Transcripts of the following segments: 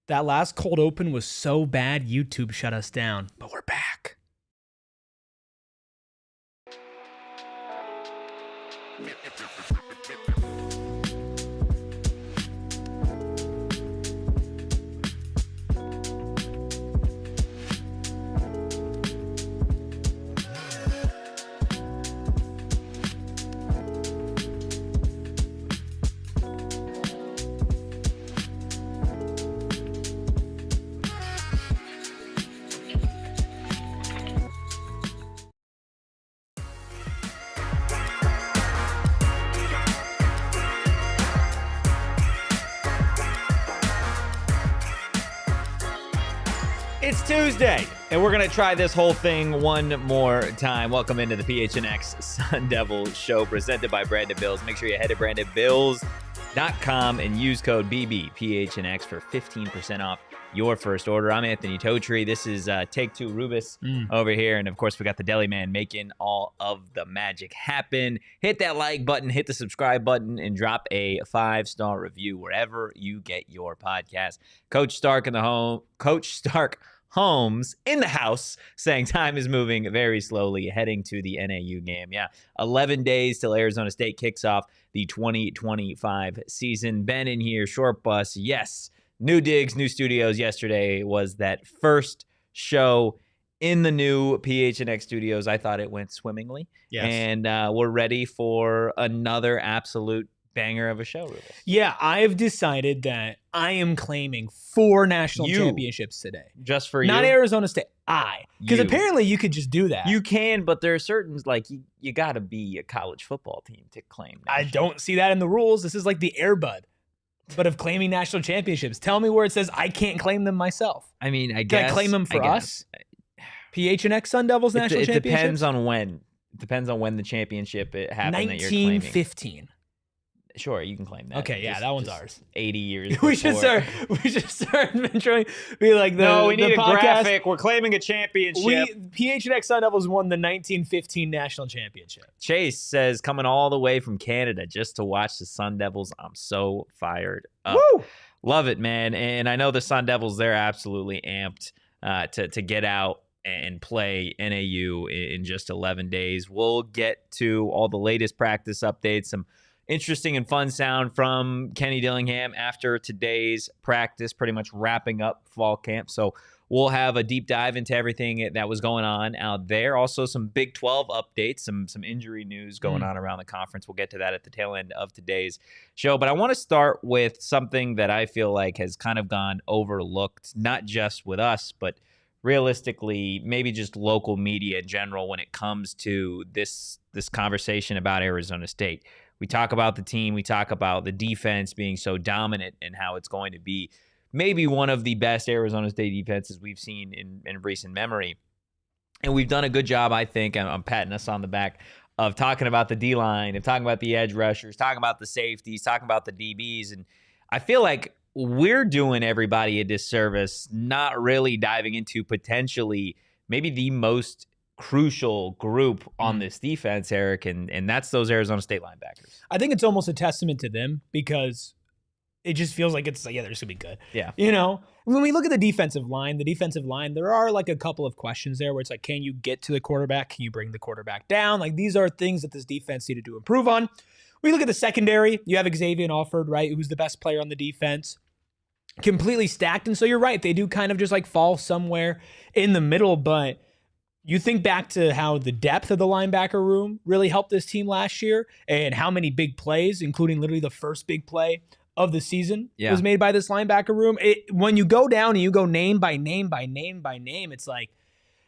That last cold open was so bad, YouTube shut us down, but we're back. It's Tuesday, and we're going to try this whole thing one more time. Welcome into the PHNX Sun Devils show presented by Branded Bills. Make sure you head to brandedbills.com and use code BBPHNX for 15% off your first order. I'm Anthony Totri. This is Take Two Rubus over here. And, of course, we got the Deli Man making all of the magic happen. Hit that like button, hit the subscribe button, and drop a 5-star review wherever you get your podcast. Coach Stark Holmes in the house saying time is moving very slowly, heading to the NAU game. Yeah, 11 days till Arizona State kicks off the 2025 season. Ben in here, short bus. Yes, new digs, new studios. Yesterday was that first show in the new PHNX studios. I thought it went swimmingly. Yes. And we're ready for another absolute banger of a show, Rubus. Yeah, I've decided that I am claiming 4 national championships today. Just for you? Not Arizona State. Because apparently you could just do that. You can, but there are certain, like, you got to be a college football team to claim I don't see that in the rules. This is like the Air Bud, but of claiming national championships. Tell me where it says I can't claim them myself. I mean, I Can guess. I claim them for us? PHNX Sun Devils national championships? It depends on when. It depends on when the championship happened that you're claiming. 1915. Sure, you can claim that. Okay, yeah, that one's ours. 80 years we before. should start venturing, be like we need a podcast. graphic. We're claiming a championship. PHNX Sun Devils won the 1915 national championship. Chase says, coming all the way from Canada just to watch the Sun Devils. I'm so fired up. Woo! Love it, man. And I know the Sun Devils, they're absolutely amped to get out and play NAU in just 11 days. We'll get to all the latest practice updates, some interesting and fun sound from Kenny Dillingham after today's practice, pretty much wrapping up fall camp. So we'll have a deep dive into everything that was going on out there. Also, some Big 12 updates, some injury news going on around the conference. We'll get to that at the tail end of today's show. But I want to start with something that I feel like has kind of gone overlooked, not just with us, but realistically, maybe just local media in general when it comes to this conversation about Arizona State. We talk about the team. We talk about the defense being so dominant and how it's going to be maybe one of the best Arizona State defenses we've seen in recent memory. And we've done a good job, I think, I'm patting us on the back, of talking about the D-line, of talking about the edge rushers, talking about the safeties, talking about the DBs. And I feel like we're doing everybody a disservice, not really diving into potentially maybe the most crucial group on this defense, Erik, and that's those Arizona State linebackers. I think it's almost a testament to them because it just feels like it's like, yeah, they're just gonna be good. Yeah. You know, when we look at the defensive line, there are like a couple of questions there where it's like, can you get to the quarterback? Can you bring the quarterback down? Like, these are things that this defense needed to improve on. We look at the secondary. You have Xavier Alford, right, who's the best player on the defense. Completely stacked. And so you're right. They do kind of just like fall somewhere in the middle, but you think back to how the depth of the linebacker room really helped this team last year and how many big plays, including literally the first big play of the season was made by this linebacker room. When you go down and you go name by name by name by name, it's like,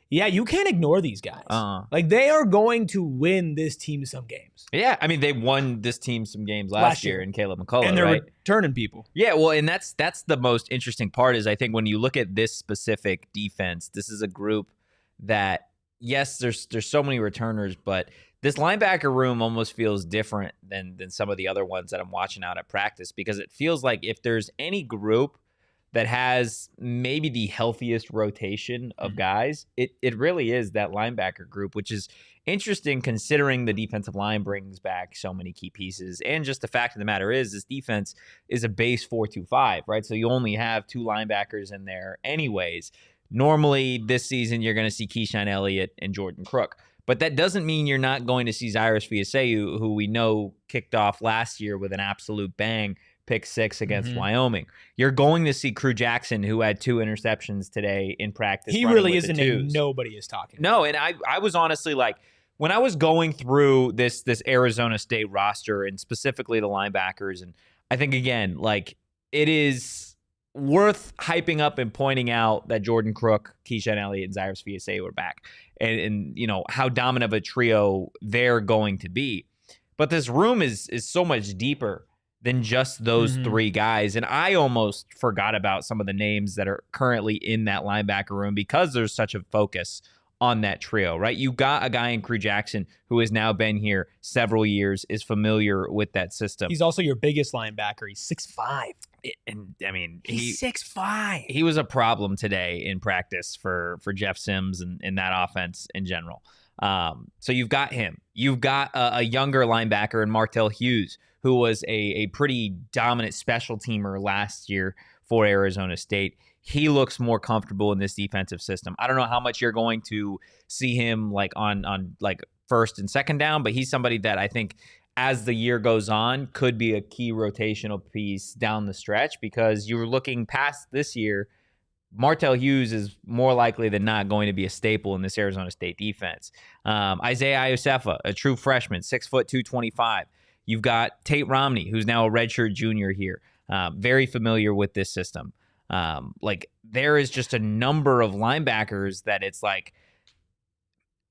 yeah, you can't ignore these guys. Like, they are going to win this team some games. Yeah, I mean, they won this team some games last year in Caleb McCullough, and they're right? returning people. Yeah, well, and that's the most interesting part is I think when you look at this specific defense, this is a group that, yes, there's so many returners, but this linebacker room almost feels different than some of the other ones that I'm watching out at practice, because it feels like if there's any group that has maybe the healthiest rotation of guys, it really is that linebacker group, which is interesting considering the defensive line brings back so many key pieces. And just the fact of the matter is this defense is a base 4-2-5, right? So you only have 2 linebackers in there anyways. Normally this season, you're going to see Keyshaun Elliott and Jordan Crook. But that doesn't mean you're not going to see Cyrus Fiaseu, who we know kicked off last year with an absolute bang, pick 6 against Wyoming. You're going to see Crew Jackson, who had 2 interceptions today in practice. He really is a name nobody is talking about. No, and I was honestly like, when I was going through this Arizona State roster and specifically the linebackers, and I think, again, like, it is worth hyping up and pointing out that Jordan Crook, Keyshaun Elliott, and Cyrus Fiaseu are back. And you know, how dominant of a trio they're going to be. But this room is so much deeper than just those 3 guys. And I almost forgot about some of the names that are currently in that linebacker room because there's such a focus on that trio, right? You got a guy in Crew Jackson who has now been here several years, is familiar with that system. He's also your biggest linebacker. He's 6'5". And I mean, he's 6'5". He was a problem today in practice for Jeff Sims and in that offense in general. So you've got him. You've got a younger linebacker in Martell Hughes, who was a pretty dominant special teamer last year for Arizona State. He looks more comfortable in this defensive system. I don't know how much you're going to see him like on like first and second down, but he's somebody that I think as the year goes on could be a key rotational piece down the stretch, because you're looking past this year. Martell Hughes is more likely than not going to be a staple in this Arizona State defense. Isaiah Iosefa, a true freshman, 6 foot 225. You've got Tate Romney, who's now a redshirt junior here, very familiar with this system. Like, there is just a number of linebackers that it's like,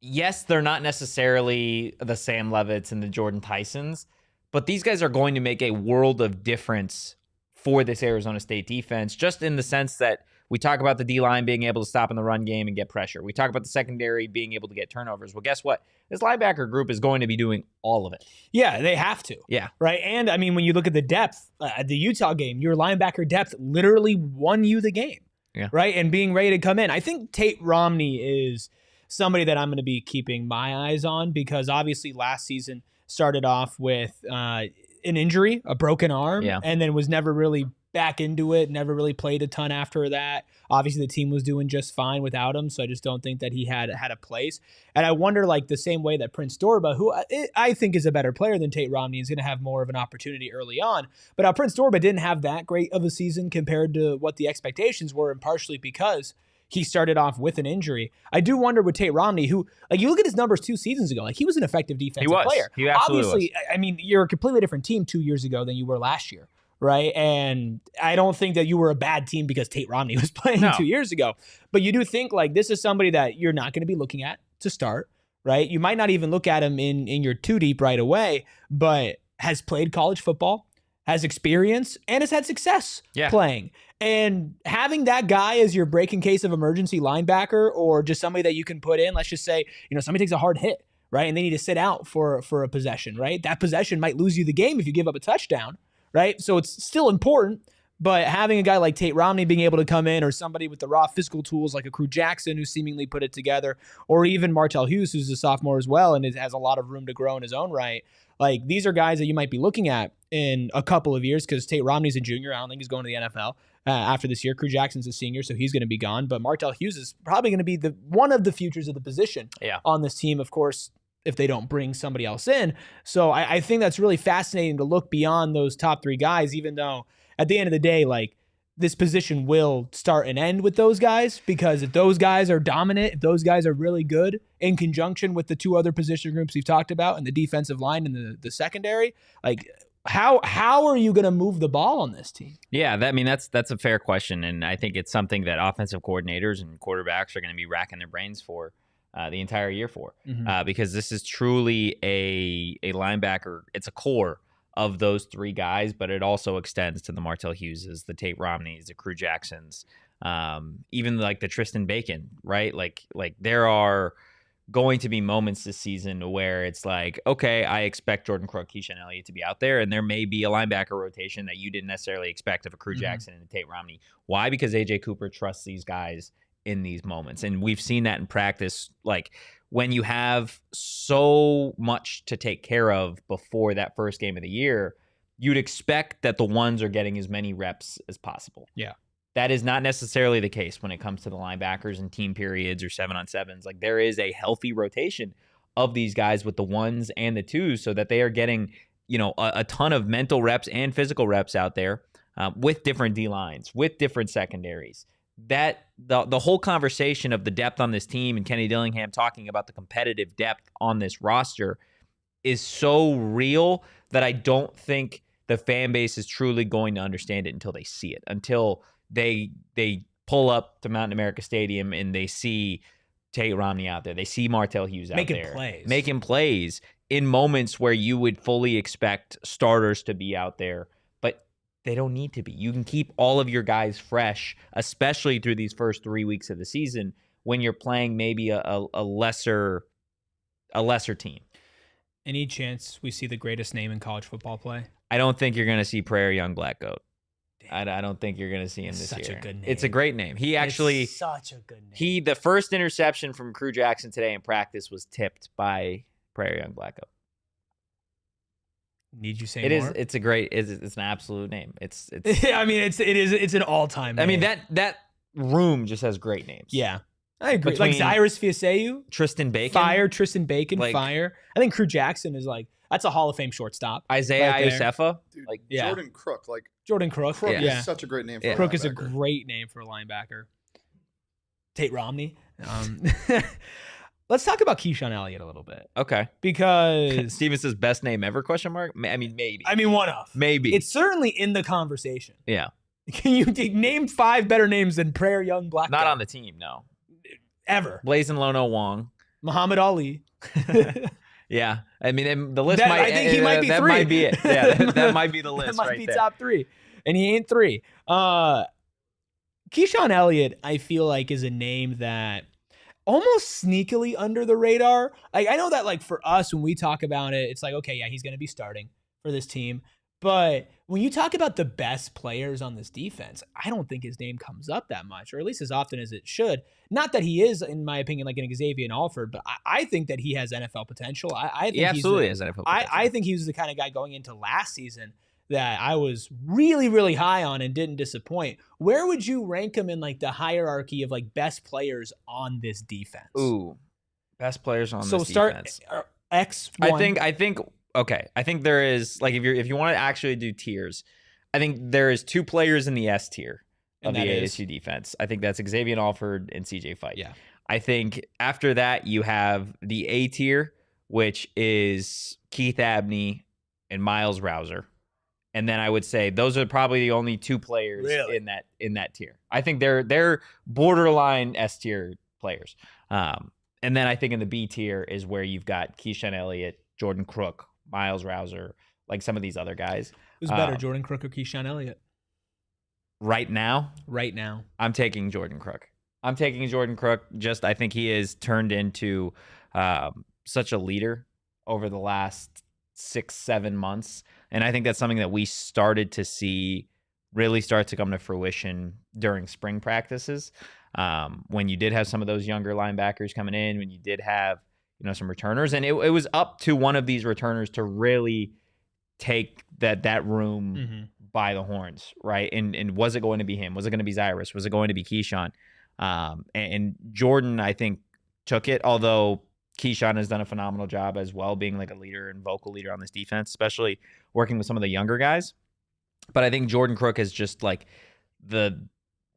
yes, they're not necessarily the Sam Levitts and the Jordyn Tysons, but these guys are going to make a world of difference for this Arizona State defense, just in the sense that we talk about the D-line being able to stop in the run game and get pressure. We talk about the secondary being able to get turnovers. Well, guess what? This linebacker group is going to be doing all of it. Yeah, they have to. Yeah. Right? And, I mean, when you look at the depth, the Utah game, your linebacker depth literally won you the game. Yeah. Right? And being ready to come in. I think Tate Romney is somebody that I'm going to be keeping my eyes on, because obviously last season started off with an injury, a broken arm, and then was never really back into it, never really played a ton after that. Obviously, the team was doing just fine without him, so I just don't think that he had a place. And I wonder, like, the same way that Prince Dorba, who I think is a better player than Tate Romney, is going to have more of an opportunity early on. But Prince Dorba didn't have that great of a season compared to what the expectations were, and partially because he started off with an injury. I do wonder with Tate Romney, who, like, you look at his numbers 2 seasons ago, like, he was an effective defensive player. He absolutely Obviously, was. I mean, you're a completely different team 2 years ago than you were last year. Right. And I don't think that you were a bad team because Tate Romney was playing 2 years ago. But you do think, like, this is somebody that you're not going to be looking at to start. Right. You might not even look at him in your 2 deep right away, but has played college football, has experience, and has had success playing. And having that guy as your break in case of emergency linebacker, or just somebody that you can put in, let's just say, you know, somebody takes a hard hit, right, and they need to sit out for a possession, right? That possession might lose you the game if you give up a touchdown. Right. So it's still important, but having a guy like Tate Romney being able to come in, or somebody with the raw physical tools like a Crew Jackson who seemingly put it together, or even Martell Hughes, who's a sophomore as well and has a lot of room to grow in his own right. Like, these are guys that you might be looking at in a couple of years, because Tate Romney's a junior. I don't think he's going to the NFL after this year. Crew Jackson's a senior, so he's going to be gone. But Martell Hughes is probably going to be one of the futures of the position on this team, of course, if they don't bring somebody else in. So I think that's really fascinating to look beyond those top 3 guys, even though at the end of the day, like, this position will start and end with those guys, because if those guys are dominant, if those guys are really good in conjunction with the 2 other position groups we've talked about, and the defensive line and the secondary, like, how are you going to move the ball on this team? Yeah, that's a fair question. And I think it's something that offensive coordinators and quarterbacks are going to be racking their brains for the entire year for, because this is truly a linebacker. It's a core of those 3 guys, but it also extends to the Martell Hugheses, the Tate Romneys, the Crew Jacksons, even like the Tristan Bacon, right? Like there are going to be moments this season where it's like, okay, I expect Jordan Crook, Keyshaun Elliott to be out there, and there may be a linebacker rotation that you didn't necessarily expect of a Crew Jackson and a Tate Romney. Why? Because AJ Cooper trusts these guys in these moments, and we've seen that in practice. Like when you have so much to take care of before that first game of the year, you'd expect that the ones are getting as many reps as possible. Yeah. That is not necessarily the case when it comes to the linebackers and team periods or 7-on-7s. Like there is a healthy rotation of these guys with the ones and the twos so that they are getting, a ton of mental reps and physical reps out there with different D lines, with different secondaries. That the whole conversation of the depth on this team and Kenny Dillingham talking about the competitive depth on this roster is so real that I don't think the fan base is truly going to understand it until they see it, until they pull up to Mountain America Stadium and they see Tate Romney out there. They see Martell Hughes out there. Making plays in moments where you would fully expect starters to be out there, but they don't need to be. You can keep all of your guys fresh, especially through these first 3 weeks of the season when you're playing maybe a lesser team. Any chance we see the greatest name in college football play? I don't think you're going to see Prairie Young Black Goat. I don't think you're going to see him this year. Such a good name. It's a great name. It's such a good name. The first interception from Crew Jackson today in practice was tipped by Prairie Young Black Goat. Need you say more? It's a great. It's an absolute name. It's. I mean, it's an all-time name. I mean that room just has great names. Yeah, I agree. Like Cyrus Fiaseu, Tristan Bacon, fire. Tristan Bacon, fire. I think Crew Jackson is that's a Hall of Fame shortstop. Isaiah Iosefa, Jordyn Crook, Jordyn Crook. Crook is such a great name for a Crook linebacker. is a great name for a linebacker. Tate Romney. Let's talk about Keyshaun Elliott a little bit. Okay. Because Steven says best name ever, question mark? I mean, maybe. I mean, one of. Maybe. It's certainly in the conversation. Yeah. Can you name 5 better names than Prairie Young Black Not Goat? on the team, no. Ever. Blazing Lono Wong. Muhammad Ali. Yeah. I mean, the list might... I think he might be that 3. Might be it. Yeah, that might be the list That might right be there. top 3. And he ain't 3. Keyshaun Elliott, I feel like, is a name that almost sneakily under the radar. I know that for us, when we talk about it, it's like, okay, yeah, he's going to be starting for this team. But when you talk about the best players on this defense, I don't think his name comes up that much, or at least as often as it should. Not that he is, in my opinion, like an Xavier Alford, but I think that he has NFL potential. I think he absolutely has NFL potential. I think he was the kind of guy going into last season that I was really, really high on and didn't disappoint. Where would you rank him in the hierarchy of best players on this defense? Ooh, best players on this defense. So start X1. I think. Okay, I think there is if you want to actually do tiers, I think there is 2 players in the S tier of the ASU defense. I think that's Xavier Alford and CJ Fight. Yeah. I think after that you have the A tier, which is Keith Abney and Miles Rouser. And then I would say those are probably the only 2 players in that tier. I think they're borderline S tier players. And then I think in the B tier is where you've got Keyshaun Elliott, Jordan Crook, Miles Rouser, some of these other guys. Who's better, Jordan Crook or Keyshaun Elliott? Right now? Right now. I'm taking Jordan Crook. I think he has turned into such a leader over the last 6-7 months. And I think that's something that we started to see really start to come to fruition during spring practices. When you did have some of those younger linebackers coming in, when you did have some returners, and it was up to one of these returners to really take that room by the horns, right? And was it going to be him? Was it going to be Cyrus? Was it going to be Keyshaun? And Jordan, I think, took it, although Keyshaun has done a phenomenal job as well, being a leader and vocal leader on this defense, especially working with some of the younger guys. But I think Jordan Crook is just the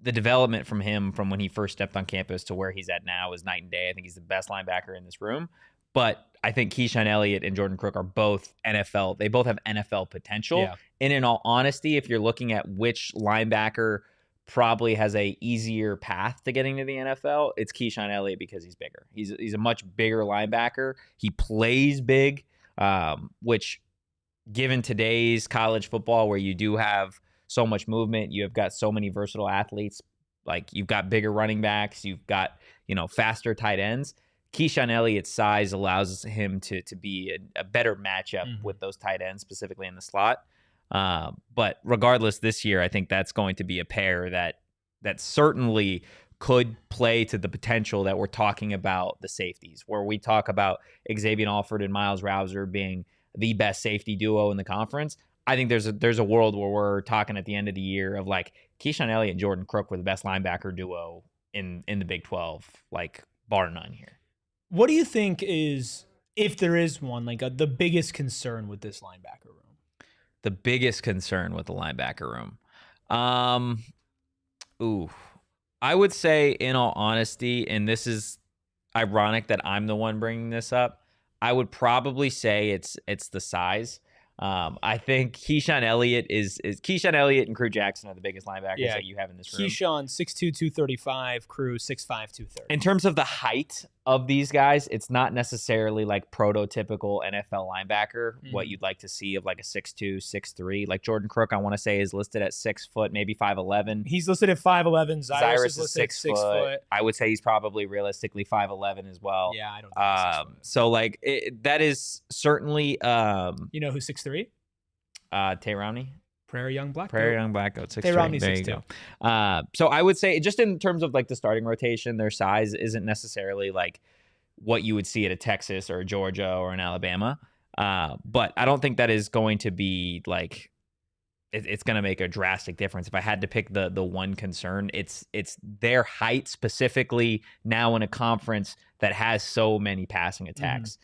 development from him from when he first stepped on campus to where he's at now is night and day. I think he's the best linebacker in this room. But I think Keyshaun Elliott and Jordan Crook are both NFL. They both have NFL potential. Yeah. And in all honesty, if you're looking at which linebacker probably has a easier path to getting to the NFL, it's Keyshaun Elliott because he's bigger. He's a much bigger linebacker. He plays big, which given today's college football where you do have so much movement, you have got so many versatile athletes, you've got bigger running backs, you've got, faster tight ends. Keyshaun Elliott's size allows him to be a better matchup with those tight ends, specifically in the slot. But regardless, this year, I think that's going to be a pair that certainly could play to the potential that we're talking about the safeties, where we talk about Xavier Alford and Miles Rouser being the best safety duo in the conference. I think there's a world where we're talking at the end of the year of like Keyshaun Elliott and Jordyn Crook were the best linebacker duo in the Big 12, like bar none here. What do you think is, if there is one, like the biggest concern with this linebacker room? The biggest concern with the linebacker room. I would say, in all honesty, and this is ironic that I'm the one bringing this up, I would probably say it's the size. I think Keyshaun Elliott is Keyshaun Elliott and Crew Jackson are the biggest linebackers that you have in this room. Keyshaun 6'2", 235, Crew 6'5", 230. In terms of the height of these guys, it's not necessarily like prototypical NFL linebacker, what you'd like to see of like a 6'2", 6'3". Like Jordyn Crook, I want to say, is listed at 6 foot, maybe 5'11". He's listed at 5'11". Cyrus is listed at 6 foot. I would say he's probably realistically 5'11" as well. Yeah, I don't think he's 6 foot. So like that is certainly you know who's 6'3"? Tay Romney. Prairie Young Black Goat, 6'3". Tay Romney's there you 6'2". go. So I would say, just in terms of like the starting rotation, their size isn't necessarily like what you would see at a Texas or a Georgia or an Alabama. But I don't think that is going to be like it's going to make a drastic difference. If I had to pick the one concern, it's their height, specifically now in a conference that has so many passing attacks,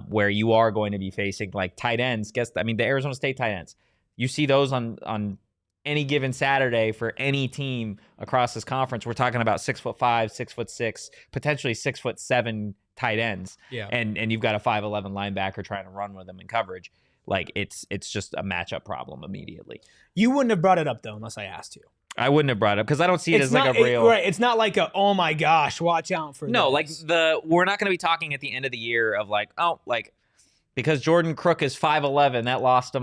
where you are going to be facing like tight ends. The Arizona State tight ends. You see those on any given Saturday for any team across this conference. We're talking about 6'5", 6'6", potentially 6'7" tight ends. Yeah. And you've got a 5'11" linebacker trying to run with them in coverage. Like it's just a matchup problem immediately. You wouldn't have brought it up though unless I asked you. I wouldn't have brought it up because I don't see it as like a real. Right. It's not like oh my gosh, watch out for this. We're not going to be talking at the end of the year of because Jordyn Crook is 5'11", that lost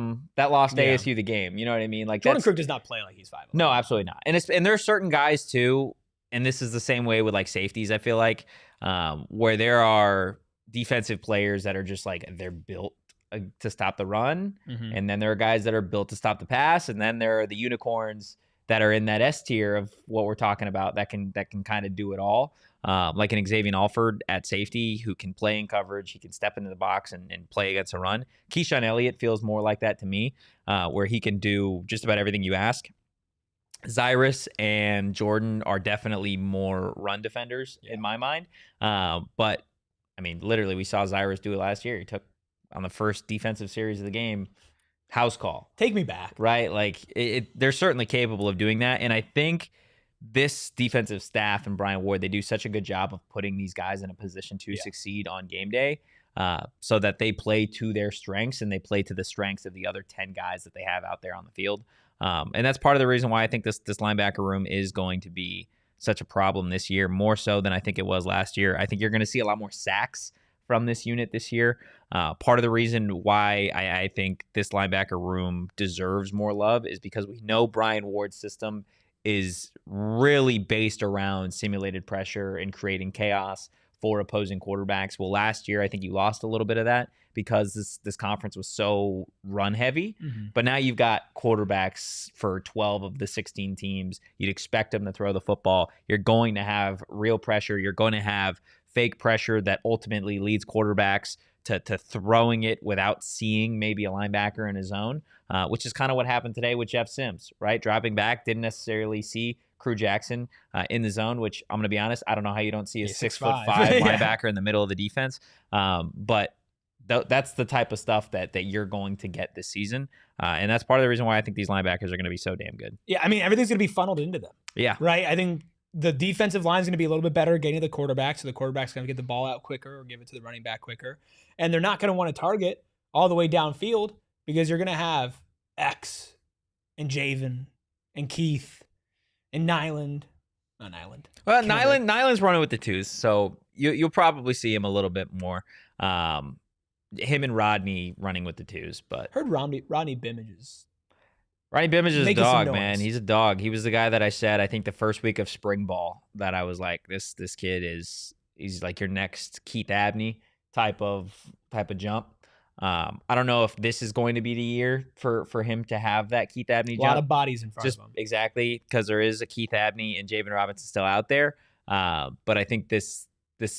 ASU the game. You know what I mean? Like Jordyn Crook does not play like he's 5'11". No, absolutely not. And there's certain guys too, and this is the same way with like safeties, I feel like, where there are defensive players that are just like they're built to stop the run, and then there are guys that are built to stop the pass, and then there are the unicorns that are in that S tier of what we're talking about that can kind of do it all. Like an Xavier Alford at safety who can play in coverage. He can step into the box and play against a run. Keyshaun Elliott feels more like that to me, where he can do just about everything you ask. Cyrus and Jordyn are definitely more run defenders in my mind. But, I mean, literally we saw Cyrus do it last year. He took on the first defensive series of the game, house call. Take me back. Right? Like, they're certainly capable of doing that. And I think this defensive staff and Brian Ward, they do such a good job of putting these guys in a position to succeed on game day, so that they play to their strengths and they play to the strengths of the other 10 guys that they have out there on the field. And that's part of the reason why I think this linebacker room is going to be such a problem this year, more so than I think it was last year. I think you're going to see a lot more sacks from this unit this year. Part of the reason why I think this linebacker room deserves more love is because we know Brian Ward's system is really based around simulated pressure and creating chaos for opposing quarterbacks. Well, last year, I think you lost a little bit of that because this conference was so run heavy. But now you've got quarterbacks for 12 of the 16 teams. You'd expect them to throw the football. You're going to have real pressure. You're going to have fake pressure that ultimately leads quarterbacks to throwing it without seeing maybe a linebacker in his zone, which is kind of what happened today with Jeff Sims, right? Dropping back, didn't necessarily see Crew Jackson in the zone, which I'm going to be honest, I don't know how you don't see a 6'5" linebacker in the middle of the defense. But that's the type of stuff that you're going to get this season. And that's part of the reason why I think these linebackers are going to be so damn good. Yeah, I mean, everything's going to be funneled into them. Yeah. Right? I think the defensive line is going to be a little bit better getting to the quarterback, so the quarterback's going to get the ball out quicker or give it to the running back quicker. And they're not going to want to target all the way downfield because you're going to have X and Javen and Keith and Nyland. Not Nyland. Well, Nyland's running with the twos, so you'll probably see him a little bit more. Him and Rodney running with the twos, but heard Rodney Bimage is a dog, man. He's a dog. He was the guy that I said, I think the first week of spring ball that I was like, this kid is He's like your next Keith Abney type of jump. I don't know if this is going to be the year for him to have that Keith Abney jump. A lot of bodies in front of him. Exactly, because there is a Keith Abney and Javen Robinson still out there. But I think this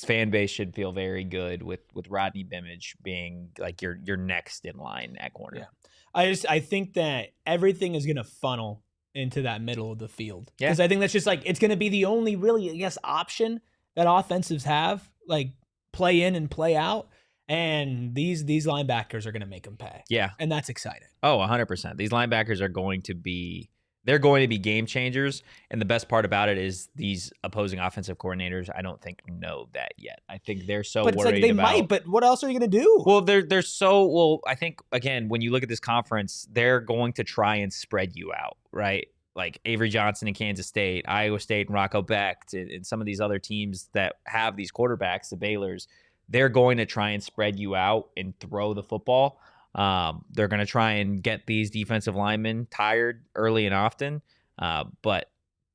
fan base should feel very good with Rodney Bimage being like your next in line at corner. Yeah. I think that everything is going to funnel into that middle of the field. Because I think that's just like, it's going to be the only really, I guess, option that offensives have, like play in and play out. And these linebackers are going to make them pay. Yeah. And that's exciting. Oh, 100%. These linebackers are going to be game changers. And the best part about it is these opposing offensive coordinators, I don't think know that yet. I think they're so worried about. But it's like they might, but what else are you going to do? Well, I think, again, when you look at this conference, they're going to try and spread you out, right? Like Avery Johnson in Kansas State, Iowa State and Rocco Becht, and some of these other teams that have these quarterbacks, the Baylors, they're going to try and spread you out and throw the football. They're going to try and get these defensive linemen tired early and often. But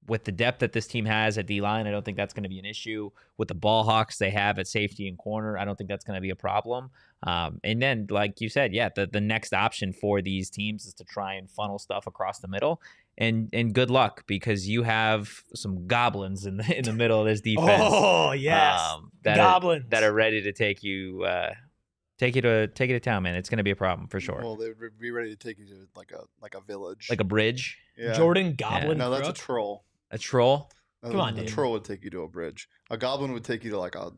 with the depth that this team has at D-line, I don't think that's going to be an issue. With the ball hawks they have at safety and corner, I don't think that's going to be a problem. And then, like you said, the next option for these teams is to try and funnel stuff across the middle. And good luck, because you have some goblins in the middle of this defense. Oh yes, goblins that are ready to take you to town, man. It's going to be a problem for sure. Well, they would be ready to take you to like a village, like a bridge. Yeah. Jordyn Goblin. No, that's a troll. A troll. Come on, dude. A troll would take you to a bridge. A goblin would take you to like a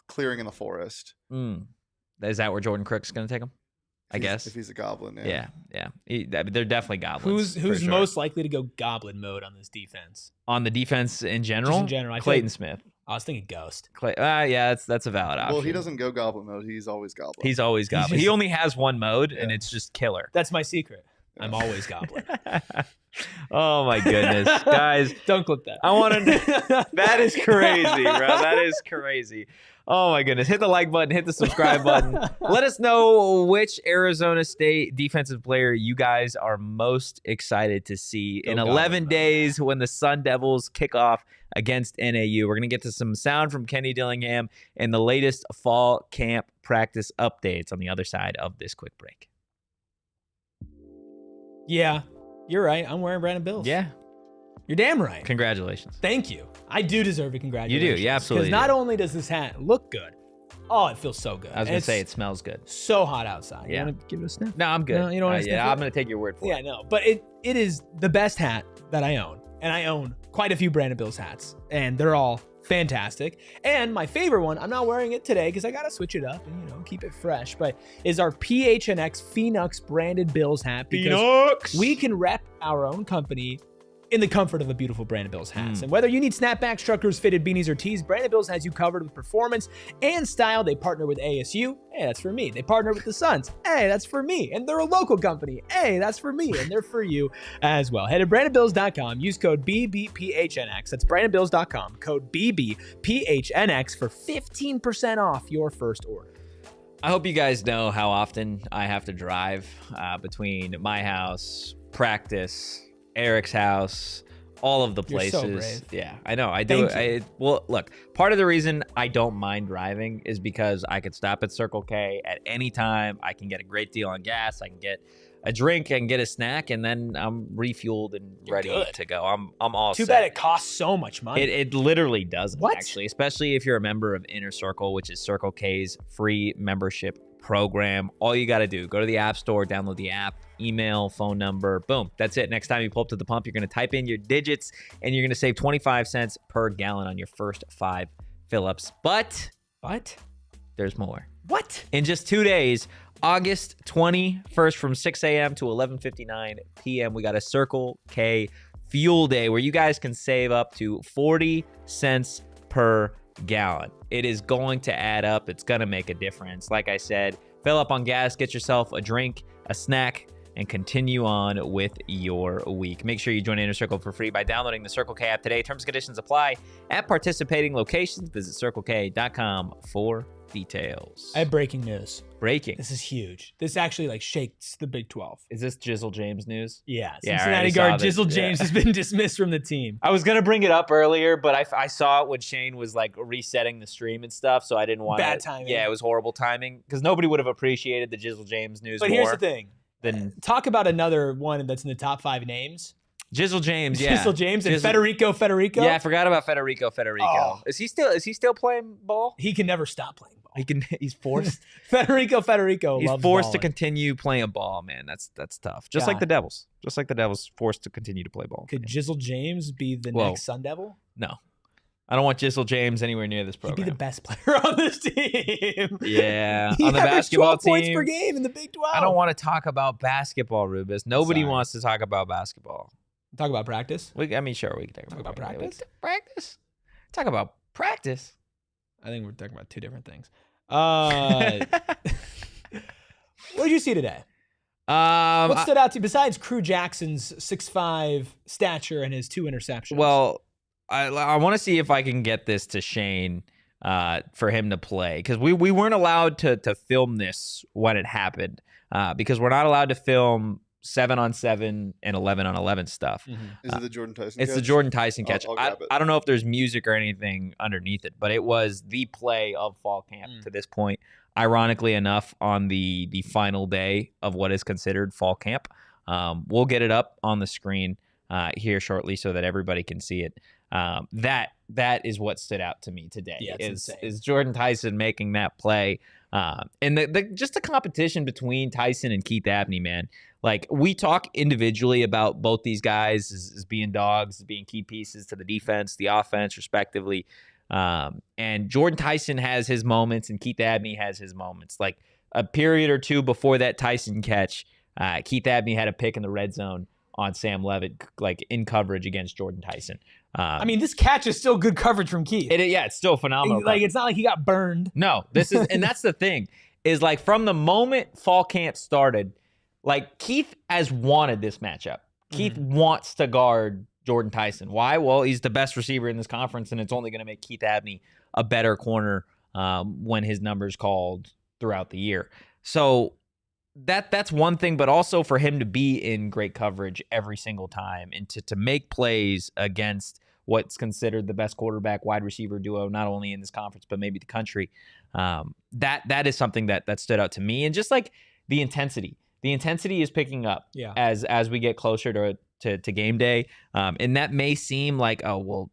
clearing in the forest. Is that where Jordan Crook's going to take him? I guess if he's a goblin, yeah. They're definitely goblins. Who's most likely to go goblin mode on this defense? On the defense in general? Just in general, Clayton Smith. I was thinking Ghost. Yeah, that's a valid option. Well, he doesn't go goblin mode. He's always goblin. He's always goblin. He only has one mode, and it's just killer. That's my secret. I'm always goblin. Oh my goodness, guys! Don't clip that. I want to. That is crazy, bro. That is crazy. Oh my goodness! Hit the like button. Hit the subscribe button. Let us know which Arizona State defensive player you guys are most excited to see in 11 days when the Sun Devils kick off against NAU. We're gonna get to some sound from Kenny Dillingham and the latest fall camp practice updates on the other side of this quick break. Yeah, you're right. I'm wearing Brandon Bills. Yeah. You're damn right. Congratulations. Thank you. I do deserve a congratulations. You do. Yeah, absolutely. Because not only does this hat look good, it feels so good. I was going to say it smells good. So hot outside. Yeah. You want to give it a sniff? No, I'm good. No, you don't want to sniff I'm going to take your word for it. Yeah, no. But it is the best hat that I own. And I own quite a few Brandon Bills hats. And they're all fantastic. And my favorite one, I'm not wearing it today because I got to switch it up and, keep it fresh, but is our PHNX Phoenix branded Bills hat. Because we can rep our own company in the comfort of a beautiful Brandon Bills hats. And whether you need snapbacks, truckers, fitted beanies, or tees, Brandon Bills has you covered with performance and style. They partner with ASU. Hey, that's for me. They partner with the Suns. Hey, that's for me. And they're a local company. Hey, that's for me. And they're for you as well. Head to BrandonBills.com. Use code BBPHNX. That's BrandonBills.com. Code BBPHNX for 15% off your first order. I hope you guys know how often I have to drive between my house, practice, Erik's house, all of the places. You're so brave. Yeah, I know. I do. Well, look, part of the reason I don't mind driving is because I could stop at Circle K at any time. I can get a great deal on gas. I can get a drink. I can get a snack, and then I'm refueled and ready to go. I'm all Too set. bad it costs so much money. It literally doesn't, What? actually, especially if you're a member of Inner Circle, which is Circle K's free membership program. All you got to do, go to the App Store, download the app, email, phone number, boom. That's it. Next time you pull up to the pump, you're going to type in your digits and you're going to save 25 cents per gallon on your first 5 fill-ups. But there's more. What? In just 2 days, August 21st from 6 a.m. to 11:59 p.m., we got a Circle K Fuel Day where you guys can save up to 40 cents per gallon. It is going to add up. It's going to make a difference. Like I said, fill up on gas, get yourself a drink, a snack, and continue on with your week. Make sure you join Inner Circle for free by downloading the Circle K app today. Terms and conditions apply at participating locations. Visit CircleK.com for details. I have breaking news. Breaking. This is huge. This actually shakes the Big 12. Is this Jizzle James news? Yeah. Yeah, I Cincinnati already guard saw this. Jizzle James has been dismissed from the team. I was going to bring it up earlier, but I saw it when Shane was resetting the stream and stuff, so I didn't want Bad timing. Yeah, it was horrible timing because nobody would have appreciated the Jizzle James news But more. here's the thing. Than Talk about another one that's in the top 5 names. Jizzle James, yeah. Jizzle James and Jizzle- Federico. Yeah, I forgot about Federico. Oh. Is he still playing ball? He can never stop playing ball. He's forced. Federico He's loves forced to balling. continue playing ball, man. That's tough. Just like God. the Devils. Just like the Devils forced to continue to play ball. Could Jizzle James be the Whoa. next Sun Devil? No. I don't want Jizzle James anywhere near this He'd program. be the best player on this team. Yeah. He On the averaged basketball 12 points team. per game in the Big 12. I don't want to talk about basketball, Rubus. Nobody Sorry. wants to talk about basketball. Talk about practice. Sure, we can talk about practice? Practice? Talk about practice. I think we're talking about two different things. What did you see today? What stood out to you besides Crew Jackson's 6'5" stature and his 2 interceptions? Well, I want to see if I can get this to Shane for him to play because we weren't allowed to film this when it happened because we're not allowed to film 7-on-7 and 11-on-11 stuff. Is it the Jordyn Tyson It's catch? the Jordyn Tyson catch. I'll grab it. I don't know if there's music or anything underneath it, but it was the play of fall camp to this point. Ironically enough, on the final day of what is considered fall camp. We'll get it up on the screen here shortly so that everybody can see it. That is what stood out to me today. Yeah, it's insane. Is Jordyn Tyson making that play. And just the competition between Tyson and Keith Abney, man. Like, we talk individually about both these guys as being dogs, as being key pieces to the defense, the offense, respectively. And Jordyn Tyson has his moments, and Keith Abney has his moments. Like, a period or two before that Tyson catch, Keith Abney had a pick in the red zone on Sam Levitt, like, in coverage against Jordyn Tyson. I mean, this catch is still good coverage from Keith. It's still phenomenal. It's not like he got burned. No, this is, and that's the thing, is like from the moment fall camp started, like Keith has wanted this matchup. Keith wants to guard Jordyn Tyson. Why? Well, he's the best receiver in this conference, and it's only going to make Keith Abney a better corner when his number's called throughout the year. So that's one thing, but also for him to be in great coverage every single time and to make plays against what's considered the best quarterback wide receiver duo, not only in this conference, but maybe the country. That is something that stood out to me. And just like the intensity is picking up as we get closer to game day. And that may seem like, oh, well,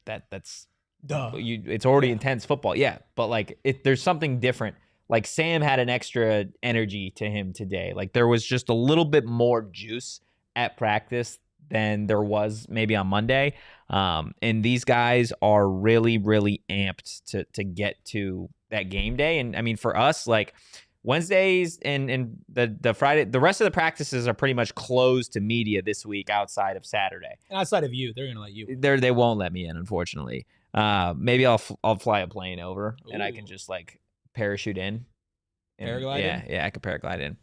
that's duh. It's already intense football. Yeah. But like there's something different. Like Sam had an extra energy to him today. Like there was just a little bit more juice at practice than there was maybe on Monday. And these guys are really, really amped to get to that game day. And I mean, for us, like Wednesdays and the Friday, the rest of the practices are pretty much closed to media this week outside of Saturday. And outside of you, they're going to let you. They won't let me in, unfortunately. Maybe I'll fly a plane over and I can just like parachute in. Paraglide in? Yeah, I could paraglide in.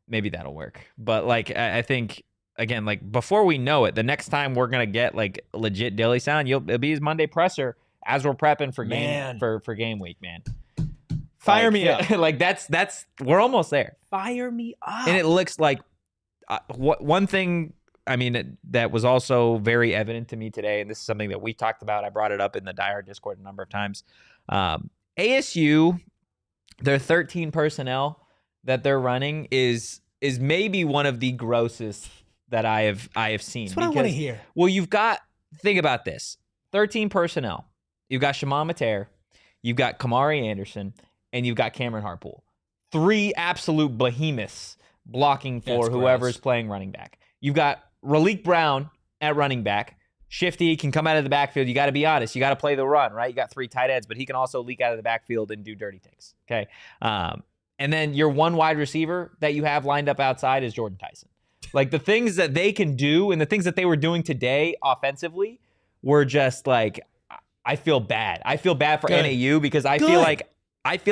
Maybe that'll work. But like I think again, like before we know it, the next time we're gonna get like legit Dilly sound, it'll be his Monday presser as we're prepping for game week, man. Fire me up. Like that's we're almost there. Fire me up. And it looks like one thing. I mean, that was also very evident to me today, and this is something that we talked about. I brought it up in the Die Hard Discord a number of times. ASU, their 13 personnel that they're running is maybe one of the grossest that I have seen. That's what I want to hear. Well, think about this. 13 personnel. You've got Shaman Mater, you've got Kamari Anderson, and you've got Cameron Harpool. 3 absolute behemoths blocking for whoever's playing running back. You've got Raleek Brown at running back. Shifty can come out of the backfield. You got to be honest. You got to play the run, right? You got 3 tight ends, but he can also leak out of the backfield and do dirty things. Okay. And then your one wide receiver that you have lined up outside is Jordyn Tyson. Like the things that they can do and the things that they were doing today offensively were just like, I feel bad. I feel bad for NAU because I feel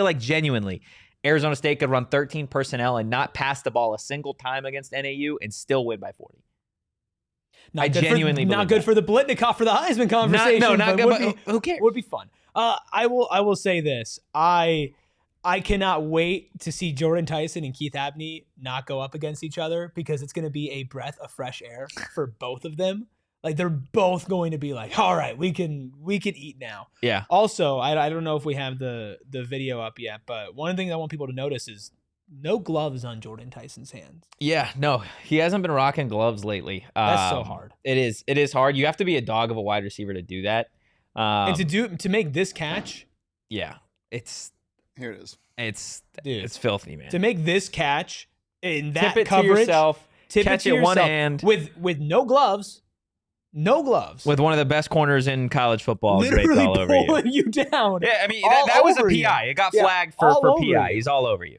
like genuinely, Arizona State could run 13 personnel and not pass the ball a single time against NAU and still win by 40. I genuinely not good for the Blitnikoff for the Heisman conversation. Not good, but who cares? Would be fun. I will say this. I cannot wait to see Jordyn Tyson and Keith Abney not go up against each other, because it's going to be a breath of fresh air for both of them. Like, they're both going to be like, all right, we can eat now. Yeah. Also, I don't know if we have the video up yet, but one thing I want people to notice is no gloves on Jordyn Tyson's hands. Yeah, no, he hasn't been rocking gloves lately. That's so hard. It is hard. You have to be a dog of a wide receiver to do that. And to make this catch. Yeah, here it is. It's filthy, man. To make this catch in that tip it coverage, to yourself, tip catch it to it one yourself, hand with no gloves. No gloves. With one of the best corners in college football Literally draped all over pulling you down. Yeah, I mean, that was a PI. It got flagged for PI. You. He's all over you.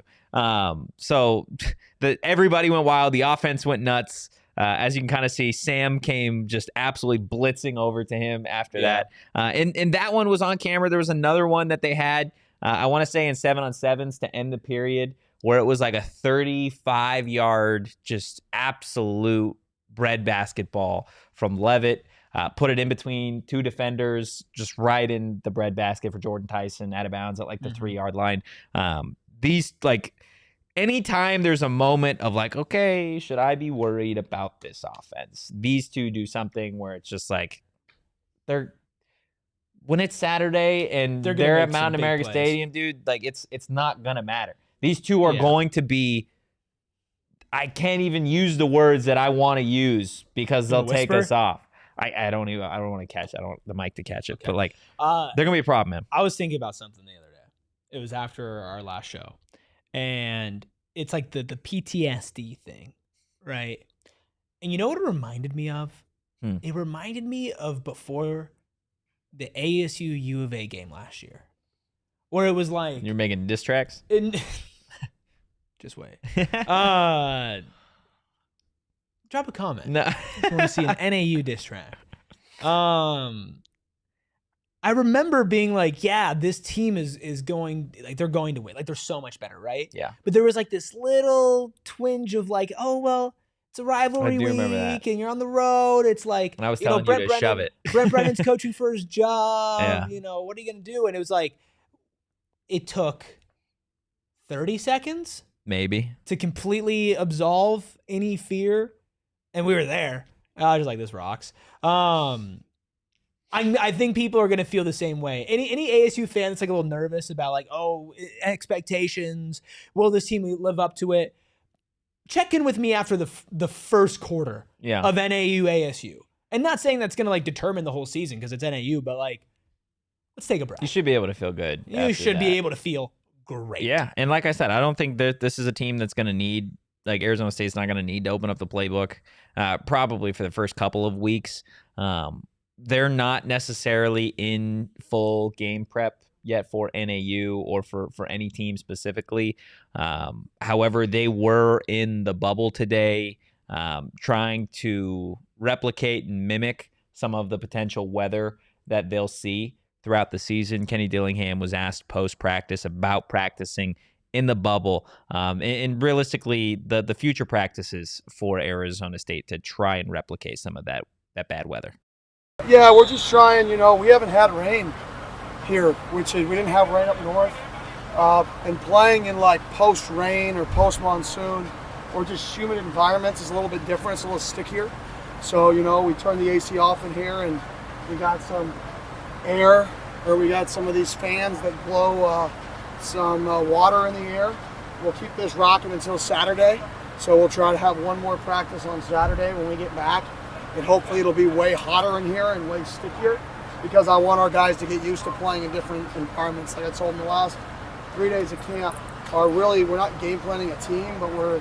So everybody went wild. The offense went nuts. As you can kind of see, Sam came just absolutely blitzing over to him after that. And that one was on camera. There was another one that they had, I want to say in 7-on-7s to end the period, where it was like a 35-yard just absolute bread basketball from Levitt. Put it in between two defenders, just right in the bread basket for Jordyn Tyson, out of bounds at like the 3-yard line. These, like, anytime there's a moment of like, okay, should I be worried about this offense? These two do something where it's just like, when it's Saturday and they're at Mountain America Stadium, dude, like it's not gonna matter. These two are going to be, I can't even use the words that I want to use because they'll take us off. I don't want to catch the mic to catch it, but like they're gonna be a problem, man. I was thinking about something the other day. It was after our last show, and it's like the PTSD thing, right? And you know what it reminded me of? It reminded me of before the ASU U of A game last year, where it was like you're making diss tracks. Just wait. Drop a comment. No. I want to see an NAU diss track. I remember being like, yeah, this team is going, like, they're going to win. Like, they're so much better, right? Yeah. But there was like this little twinge of like, oh, well, it's a rivalry week and you're on the road. It's like, and I was telling you to shove it. Brent Brennan's coaching for his job. Yeah. You know, what are you going to do? And it was like, it took 30 seconds maybe to completely absolve any fear. And we were there. I was just like, this rocks. I think people are going to feel the same way. Any ASU fan that's like a little nervous about like, oh, expectations, will this team live up to it? Check in with me after the first quarter of NAU ASU. And not saying that's going to like determine the whole season because it's NAU, but like, let's take a breath. You should be able to feel good. You should be able to feel great. Yeah, and like I said, I don't think that this is a team that's going to need, like Arizona State's not going to need to open up the playbook probably for the first couple of weeks. They're not necessarily in full game prep yet for NAU or for any team specifically. However, they were in the bubble today trying to replicate and mimic some of the potential weather that they'll see throughout the season. Kenny Dillingham was asked post-practice about practicing in the bubble and realistically the future practices for Arizona State to try and replicate some of that bad weather. Yeah, we're just trying, we haven't had rain here, which is, we didn't have rain up north. And playing in like post-rain or post-monsoon or just humid environments is a little bit different. It's a little stickier. So, we turn the AC off in here and we got some air, or we got some of these fans that blow some water in the air. We'll keep this rocking until Saturday. So we'll try to have one more practice on Saturday when we get back. And hopefully it'll be way hotter in here and way stickier because I want our guys to get used to playing in different environments. Like I told them, the last 3 days of camp are really, we're not game planning a team, but we're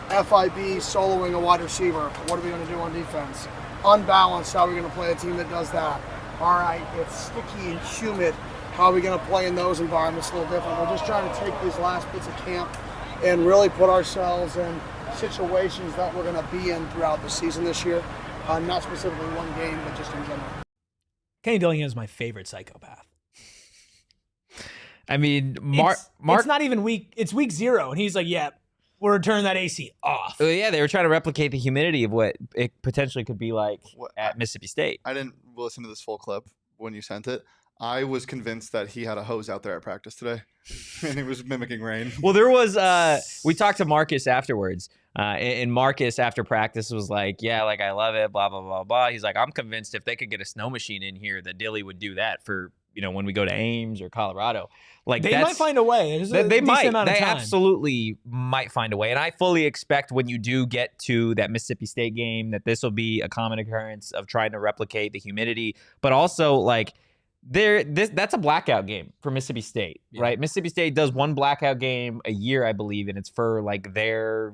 FIB soloing a wide receiver. What are we going to do on defense? Unbalanced, how are we going to play a team that does that? All right, it's sticky and humid. How are we going to play in those environments a little different? We're just trying to take these last bits of camp and really put ourselves in situations that we're going to be in throughout the season this year. Not specifically one game, but just in general. Kenny Dillingham is my favorite psychopath. I mean, it's not even week. It's week 0, and he's like, "Yeah, we're turning that AC off." Yeah, they were trying to replicate the humidity of what it potentially could be like at Mississippi State. I didn't listen to this full clip when you sent it. I was convinced that he had a hose out there at practice today, and he was mimicking rain. Well, there was. We talked to Marcus afterwards, and Marcus after practice was like, "Yeah, like I love it, blah blah blah blah." He's like, "I'm convinced if they could get a snow machine in here, that Dilly would do that for when we go to Ames or Colorado. Like they might find a way. They absolutely might find a way, and I fully expect when you do get to that Mississippi State game that this will be a common occurrence of trying to replicate the humidity, but also like." That's a blackout game for Mississippi State, right? Mississippi State does one blackout game a year, I believe, and it's for like their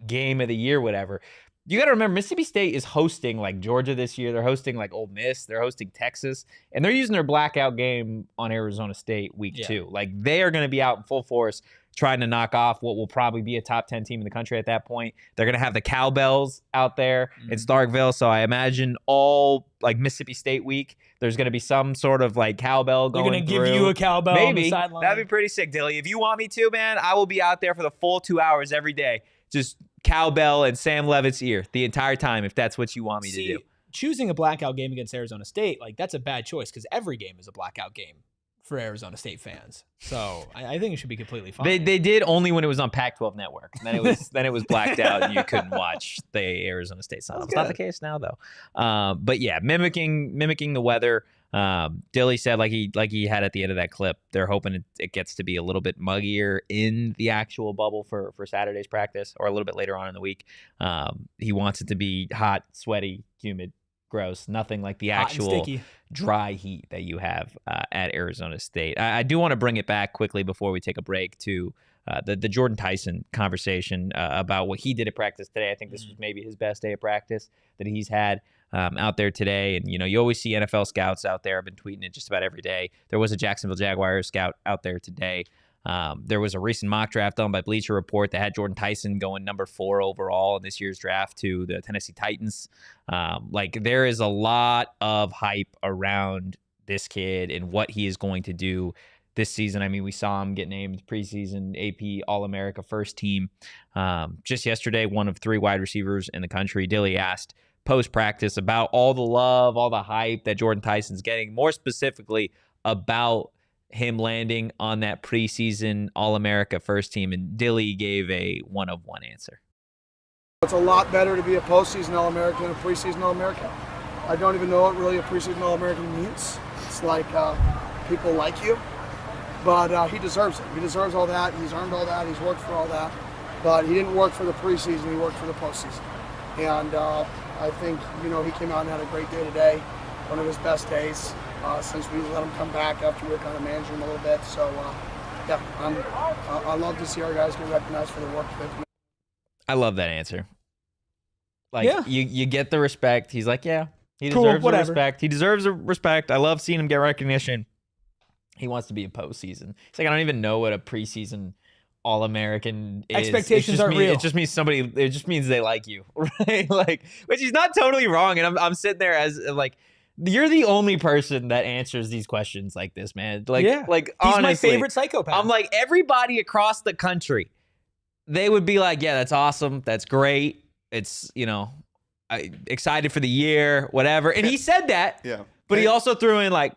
game of the year, whatever. You got to remember, Mississippi State is hosting like Georgia this year. They're hosting like Ole Miss. They're hosting Texas, and they're using their blackout game on Arizona State week 2. Like they are going to be out in full force trying to knock off what will probably be a top 10 team in the country at that point. They're going to have the Cowbells out there in Starkville. So I imagine all like Mississippi State week, there's going to be some sort of like cowbell going through. They're going to give you a cowbell on the sideline. That'd be pretty sick, Dilly. If you want me to, man, I will be out there for the full 2 hours every day. Just cowbell in Sam Levitt's ear the entire time if that's what you want me to do. Choosing a blackout game against Arizona State, like that's a bad choice because every game is a blackout game for Arizona State fans. So I think it should be completely fine. They did only when it was on Pac-12 Network. Then it was blacked out and you couldn't watch the Arizona State Sun. It's not the case now though. But yeah, mimicking the weather. Dilly said like he had at the end of that clip, they're hoping it gets to be a little bit muggier in the actual bubble for Saturday's practice or a little bit later on in the week. He wants it to be hot, sweaty, humid, gross, nothing like the actual dry heat that you have at Arizona State. I do want to bring it back quickly before we take a break to the Jordyn Tyson conversation about what he did at practice today. I think this was maybe his best day of practice that he's had out there today. And, you always see NFL scouts out there. I've been tweeting it just about every day. There was a Jacksonville Jaguars scout out there today. There was a recent mock draft done by Bleacher Report that had Jordyn Tyson going number 4 overall in this year's draft to the Tennessee Titans. Like there is a lot of hype around this kid and what he is going to do this season. I mean, we saw him get named preseason AP All-America first team. Just yesterday, one of 3 wide receivers in the country. Dilly asked post-practice about all the love, all the hype that Jordyn Tyson's getting, more specifically about him landing on that preseason All-America first team, and Dilly gave a 1-of-1 answer. It's a lot better to be a postseason All-American than a preseason All-American. I don't even know what really a preseason All-American means. It's like people like you, but he deserves it. He deserves all that. He's earned all that. He's worked for all that, but he didn't work for the preseason. He worked for the postseason, and I think he came out and had a great day today, one of his best days. Since we let him come back after we were kind of managing him a little bit. So, yeah, I love to see our guys get recognized for the work they've made. I love that answer. Like, you get the respect. He's like, yeah, he deserves the respect. He deserves the respect. I love seeing him get recognition. He wants to be a postseason. It's like, I don't even know what a preseason All-American is. Expectations aren't real. It just means it just means they like you, right? Like, which he's not totally wrong. And I'm sitting there as like, you're the only person that answers these questions like this, man. Like, like he's honestly, my favorite psychopath. I'm like, everybody across the country, they would be like, yeah, that's awesome. That's great. It's, excited for the year, whatever. And he said that. Yeah. But he also threw in like,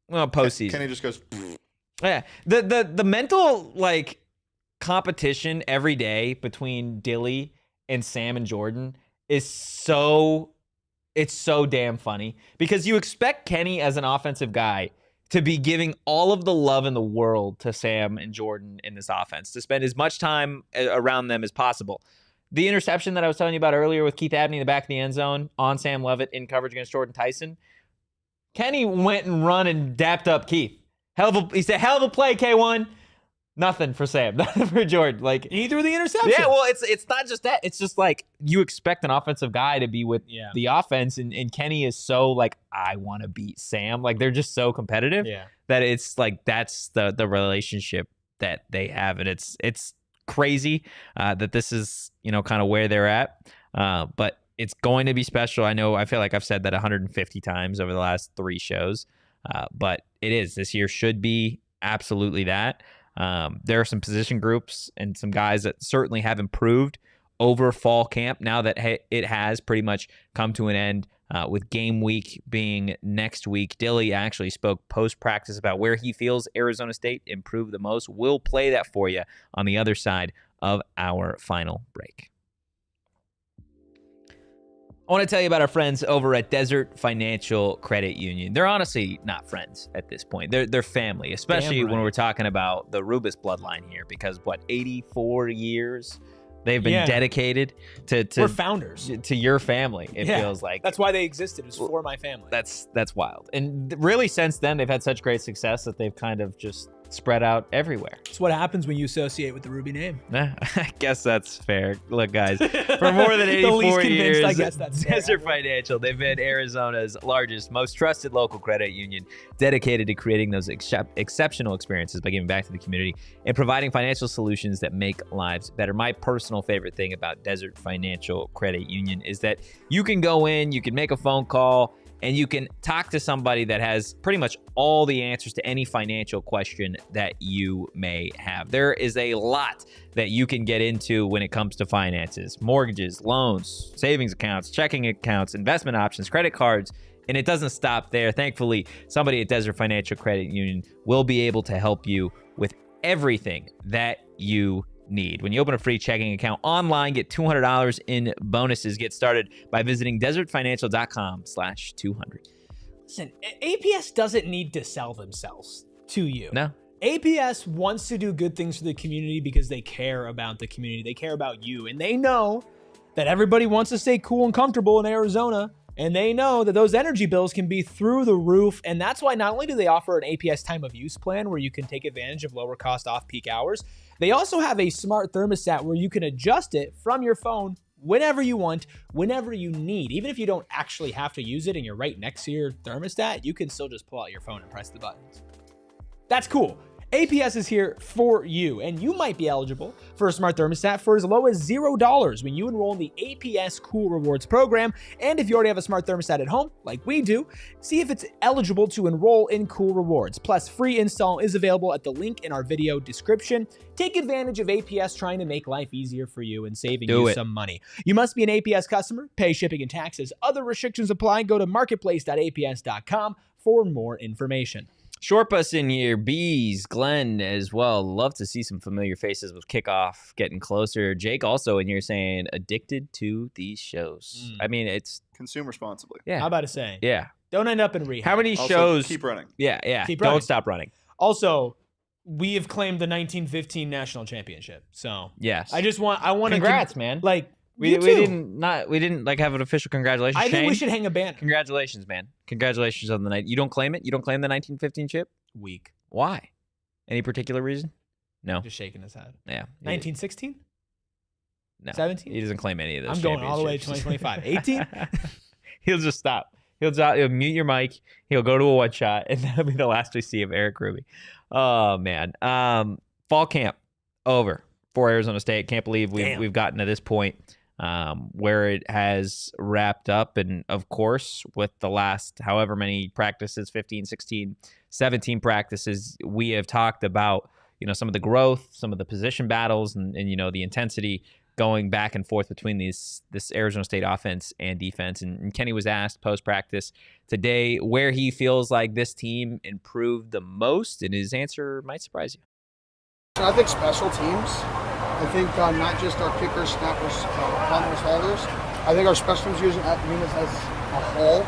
well, postseason. Kenny just goes. Yeah. The mental like competition every day between Dilly and Sam and Jordyn is it's so damn funny because you expect Kenny as an offensive guy to be giving all of the love in the world to Sam and Jordyn in this offense, to spend as much time around them as possible. The interception that I was telling you about earlier with Keith Abney in the back of the end zone on Sam Levitt in coverage against Jordyn Tyson, Kenny went and run and dapped up Keith. He said, hell of a play, K1. Nothing for Sam, nothing for Jordyn. Like he threw the interception. Yeah, well, it's not just that. It's just like you expect an offensive guy to be with the offense, and Kenny is so like, I want to beat Sam. Like they're just so competitive that it's like that's the relationship that they have, and it's crazy that this is kind of where they're at. But it's going to be special. I feel like I've said that 150 times over the last 3 shows, but it is. This year should be absolutely that. There are some position groups and some guys that certainly have improved over fall camp now that it has pretty much come to an end with game week being next week. Dilly actually spoke post-practice about where he feels Arizona State improved the most. We'll play that for you on the other side of our final break. I want to tell you about our friends over at Desert Financial Credit Union. They're honestly not friends at this point. They're family, especially when we're talking about the Rubis bloodline here, because 84 years they've been dedicated to we're founders to your family. It feels like that's why they existed. It was for my family. That's wild. And really, since then, they've had such great success that they've kind of just spread out everywhere. It's what happens when you associate with the Ruby name. I guess that's fair. Look, guys, for more than 84 years, I guess that's Desert Financial, they've been Arizona's largest, most trusted local credit union, dedicated to creating those exceptional experiences by giving back to the community and providing financial solutions that make lives better. My personal favorite thing about Desert Financial Credit Union is that you can go in, you can make a phone call, and you can talk to somebody that has pretty much all the answers to any financial question that you may have. There is a lot that you can get into when it comes to finances, mortgages, loans, savings accounts, checking accounts, investment options, credit cards, and it doesn't stop there. Thankfully, somebody at Desert Financial Credit Union will be able to help you with everything that you need. When you open a free checking account online, get $200 in bonuses. Get started by visiting desertfinancial.com/200. Listen, APS doesn't need to sell themselves to you. No. APS wants to do good things for the community because they care about the community. They care about you, and they know that everybody wants to stay cool and comfortable in Arizona, and they know that those energy bills can be through the roof, and that's why not only do they offer an APS time of use plan where you can take advantage of lower cost off-peak hours, they also have a smart thermostat where you can adjust it from your phone whenever you want, whenever you need. Even if you don't actually have to use it and you're right next to your thermostat, you can still just pull out your phone and press the buttons. That's cool. APS is here for you, and you might be eligible for a smart thermostat for as low as $0 when you enroll in the APS Cool Rewards program. And if you already have a smart thermostat at home, like we do, see if it's eligible to enroll in Cool Rewards. Plus, free install is available at the link in our video description. Take advantage of APS trying to make life easier for you and saving you some money. You must be an APS customer, pay shipping and taxes. Other restrictions apply. Go to marketplace.aps.com for more information. Shortbus in here, Bees, Glenn as well. Love to see some familiar faces with kickoff getting closer. Jake also in here saying addicted to these shows. I mean, it's Consume responsibly. yeah. How about to say? Yeah. Don't end up in rehab. How many Also, shows? keep running. Yeah. Keep Don't running. stop running. Also, we have claimed the 1915 national championship. So Yes. I want to Congrats, man. Like We you too. we didn't like have an official congratulations. I think we Shane? should hang a banner. Congratulations, man. Congratulations on the night. You don't claim it? You don't claim the 1915 chip? Weak. Why? Any particular reason? No. Just shaking his head. Yeah. 1916? No. 17? He doesn't claim any of those. I'm going all the way to championships. 2025. 18? He'll just stop. He'll mute your mic. He'll go to a one shot, and that'll be the last we see of Erik Ruby. Oh man. Fall camp over for Arizona State. Can't believe we've gotten to this point where it has wrapped up. And of course, with the last however many practices, 15, 16, 17 practices, we have talked about, some of the growth, some of the position battles, and the intensity going back and forth between this Arizona State offense and defense. And Kenny was asked post-practice today where he feels like this team improved the most, and his answer might surprise you. I think special teams. I think not just our kickers, snappers, punters, holders. I think our special teams units as a whole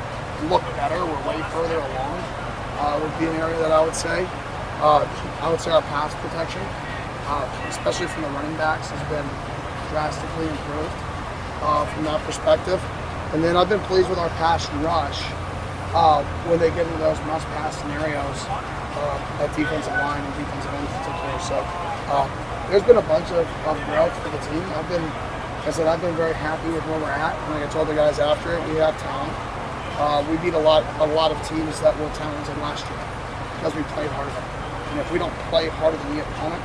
look better. We're way further along. Would be an area that I would say. I would say our pass protection, especially from the running backs, has been drastically improved from that perspective. And then I've been pleased with our pass rush when they get into those must-pass scenarios at defensive line and defensive end in particular. So there's been a bunch of growth for the team. I've been very happy with where we're at. And like I told the guys after it, we have talent. We beat a lot of teams that were talented last year because we played harder. And if we don't play harder than the opponent,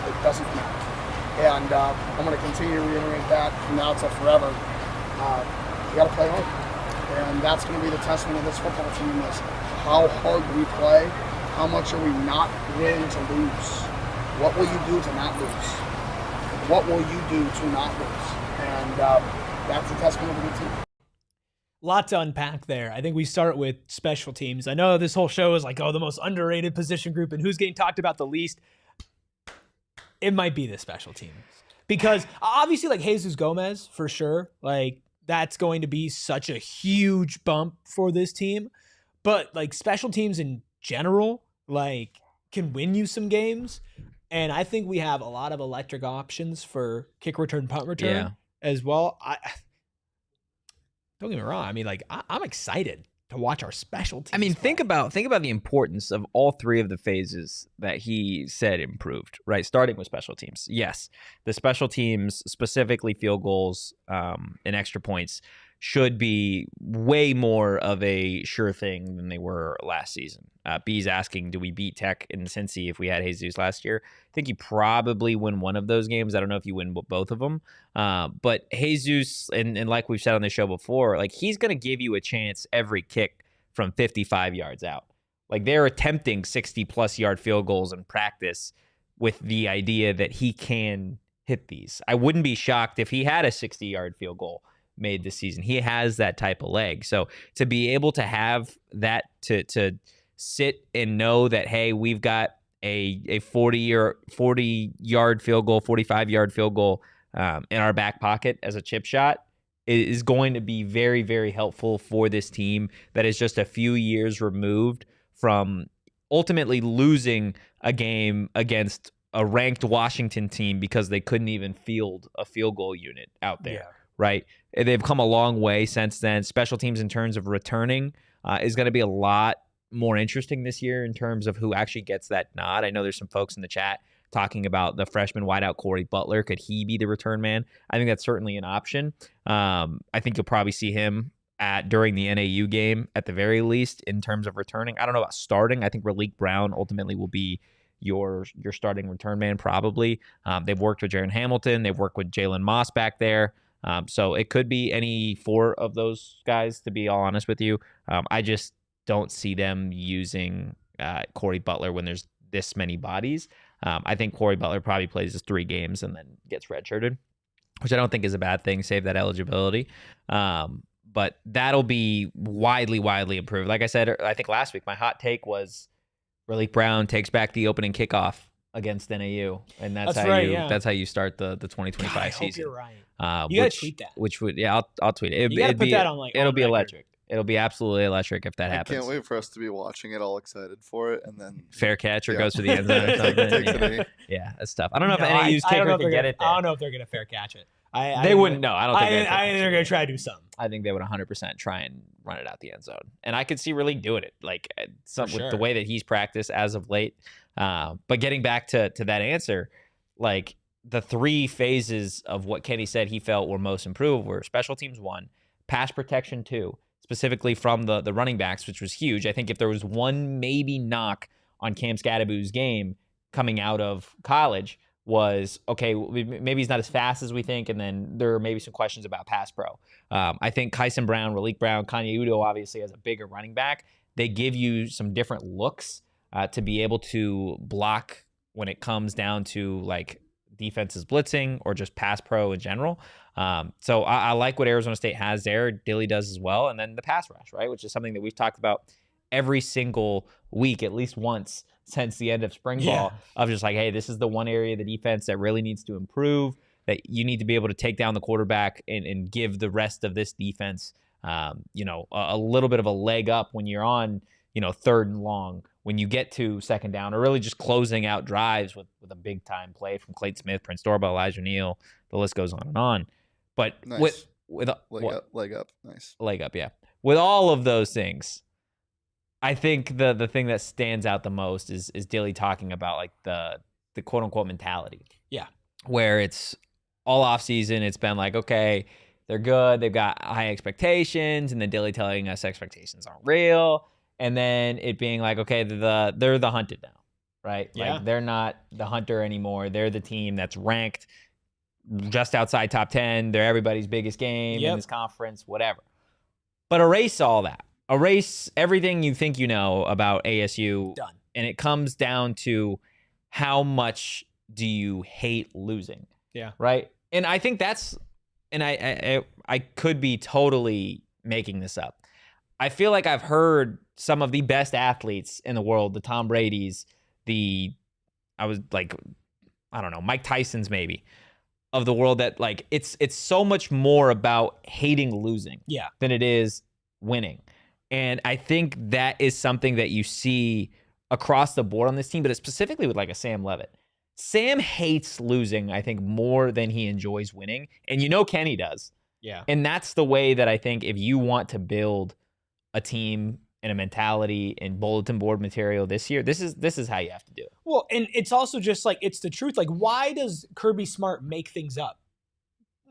it doesn't matter. And I'm going to continue to reiterate that from now till forever. You got to play hard. And that's going to be the testament of this football team is how hard we play How much are we not willing to lose? What will you do to not lose? What will you do to not lose? And that's a testament of a good team. Lot to unpack there. I think we start with special teams. I know this whole show is like, oh, the most underrated position group and who's getting talked about the least. It might be the special teams. Because obviously, like Jesus Gomez, for sure, like that's going to be such a huge bump for this team. But like special teams in general, like can win you some games. And I think we have a lot of electric options for kick return, punt return as well. Don't get me wrong. I mean, like I'm excited to watch our special teams. I mean, play. think about the importance of all three of the phases that he said improved, right? Starting with special teams. Yes, the special teams, specifically field goals and extra points, should be way more of a sure thing than they were last season. B's asking, do we beat Tech and Cincy if we had Jesus last year? I think you probably win one of those games. I don't know if you win both of them. But Jesus, and like we've said on the show before, like he's going to give you a chance every kick from 55 yards out. Like they're attempting 60-plus yard field goals in practice with the idea that he can hit these. I wouldn't be shocked if he had a 60-yard field goal made this season. He has that type of leg. So to be able to have that, to sit and know that, hey, we've got a 40-yard field goal, 45-yard field goal in our back pocket as a chip shot is going to be very, very helpful for this team that is just a few years removed from ultimately losing a game against a ranked Washington team because they couldn't even field a field goal unit out there. Yeah. Right. They've come a long way since then. Special teams in terms of returning is going to be a lot more interesting this year in terms of who actually gets that nod. I know there's some folks in the chat talking about the freshman wideout Corey Butler. Could he be the return man? I think that's certainly an option. I think you'll probably see him during the NAU game at the very least in terms of returning. I don't know about starting. I think Raleek Brown ultimately will be your starting return man probably. They've worked with Jaron Hamilton. They've worked with Jalen Moss back there. So it could be any four of those guys, to be all honest with you. I just don't see them using Corey Butler when there's this many bodies. I think Corey Butler probably plays his 3 games and then gets redshirted, which I don't think is a bad thing, save that eligibility. But that'll be widely improved. Like I said, I think last week, my hot take was Raleek Brown takes back the opening kickoff against NAU, and that's how you start the 2025 God, I season. hope you're right. You gotta tweet that. Which would I'll tweet it. You gotta put that on like it'll be electric. It'll be absolutely electric if that happens. I can't wait for us to be watching it, all excited for it, and then fair catch or goes for the end zone or something. Yeah, that's tough. I don't know if NAU's kicker can get it there. I don't know if they're gonna fair catch it. They wouldn't. No, I don't think I think they're gonna try to do something. I think they would 100% try and run it out the end zone, and I could see Raleek doing it, like with the way that he's practiced as of late. But getting back to that answer, like the 3 phases of what Kenny said he felt were most improved were special teams 1, pass protection 2, specifically from the running backs, which was huge. I think if there was one maybe knock on Cam Scadaboo's game coming out of college was, okay, maybe he's not as fast as we think, and then there are maybe some questions about pass pro. I think Kyson Brown, Raleek Brown, Kanye Udo obviously as a bigger running back, they give you some different looks to be able to block when it comes down to like defenses blitzing or just pass pro in general. So I like what Arizona State has there. Dilly does as well. And then the pass rush, right, which is something that we've talked about every single week, at least once since the end of spring ball, of just like, hey, this is the one area of the defense that really needs to improve, that you need to be able to take down the quarterback and give the rest of this defense, a little bit of a leg up when you're on, 3rd and long, when you get to 2nd down, or really just closing out drives with a big time play from Clayton Smith, Prince Dorba, Elijah Neal, the list goes on and on. But nice. with leg up, nice. Leg up, yeah. With all of those things, I think the thing that stands out the most is Dilly talking about like the quote unquote mentality. Yeah. Where it's all off season, it's been like, okay, they're good, they've got high expectations, and then Dilly telling us expectations aren't real. And then it being like, okay, they're the hunted now, right? Yeah. Like they're not the hunter anymore. They're the team that's ranked just outside top 10. They're everybody's biggest game in this conference, whatever. But erase all that. Erase everything you think you know about ASU And it comes down to how much do you hate losing? Yeah. Right. And I think that's, and I could be totally making this up. I feel like I've heard some of the best athletes in the world, the Tom Brady's, Mike Tyson's maybe, of the world, that like it's so much more about hating losing than it is winning. And I think that is something that you see across the board on this team, but it's specifically with like a Sam Levitt. Sam hates losing, I think, more than he enjoys winning. And Kenny does. Yeah. And that's the way that I think if you want to build a team and a mentality and bulletin board material this year, this is how you have to do it. Well, and it's also just like, it's the truth. Like, why does Kirby Smart make things up?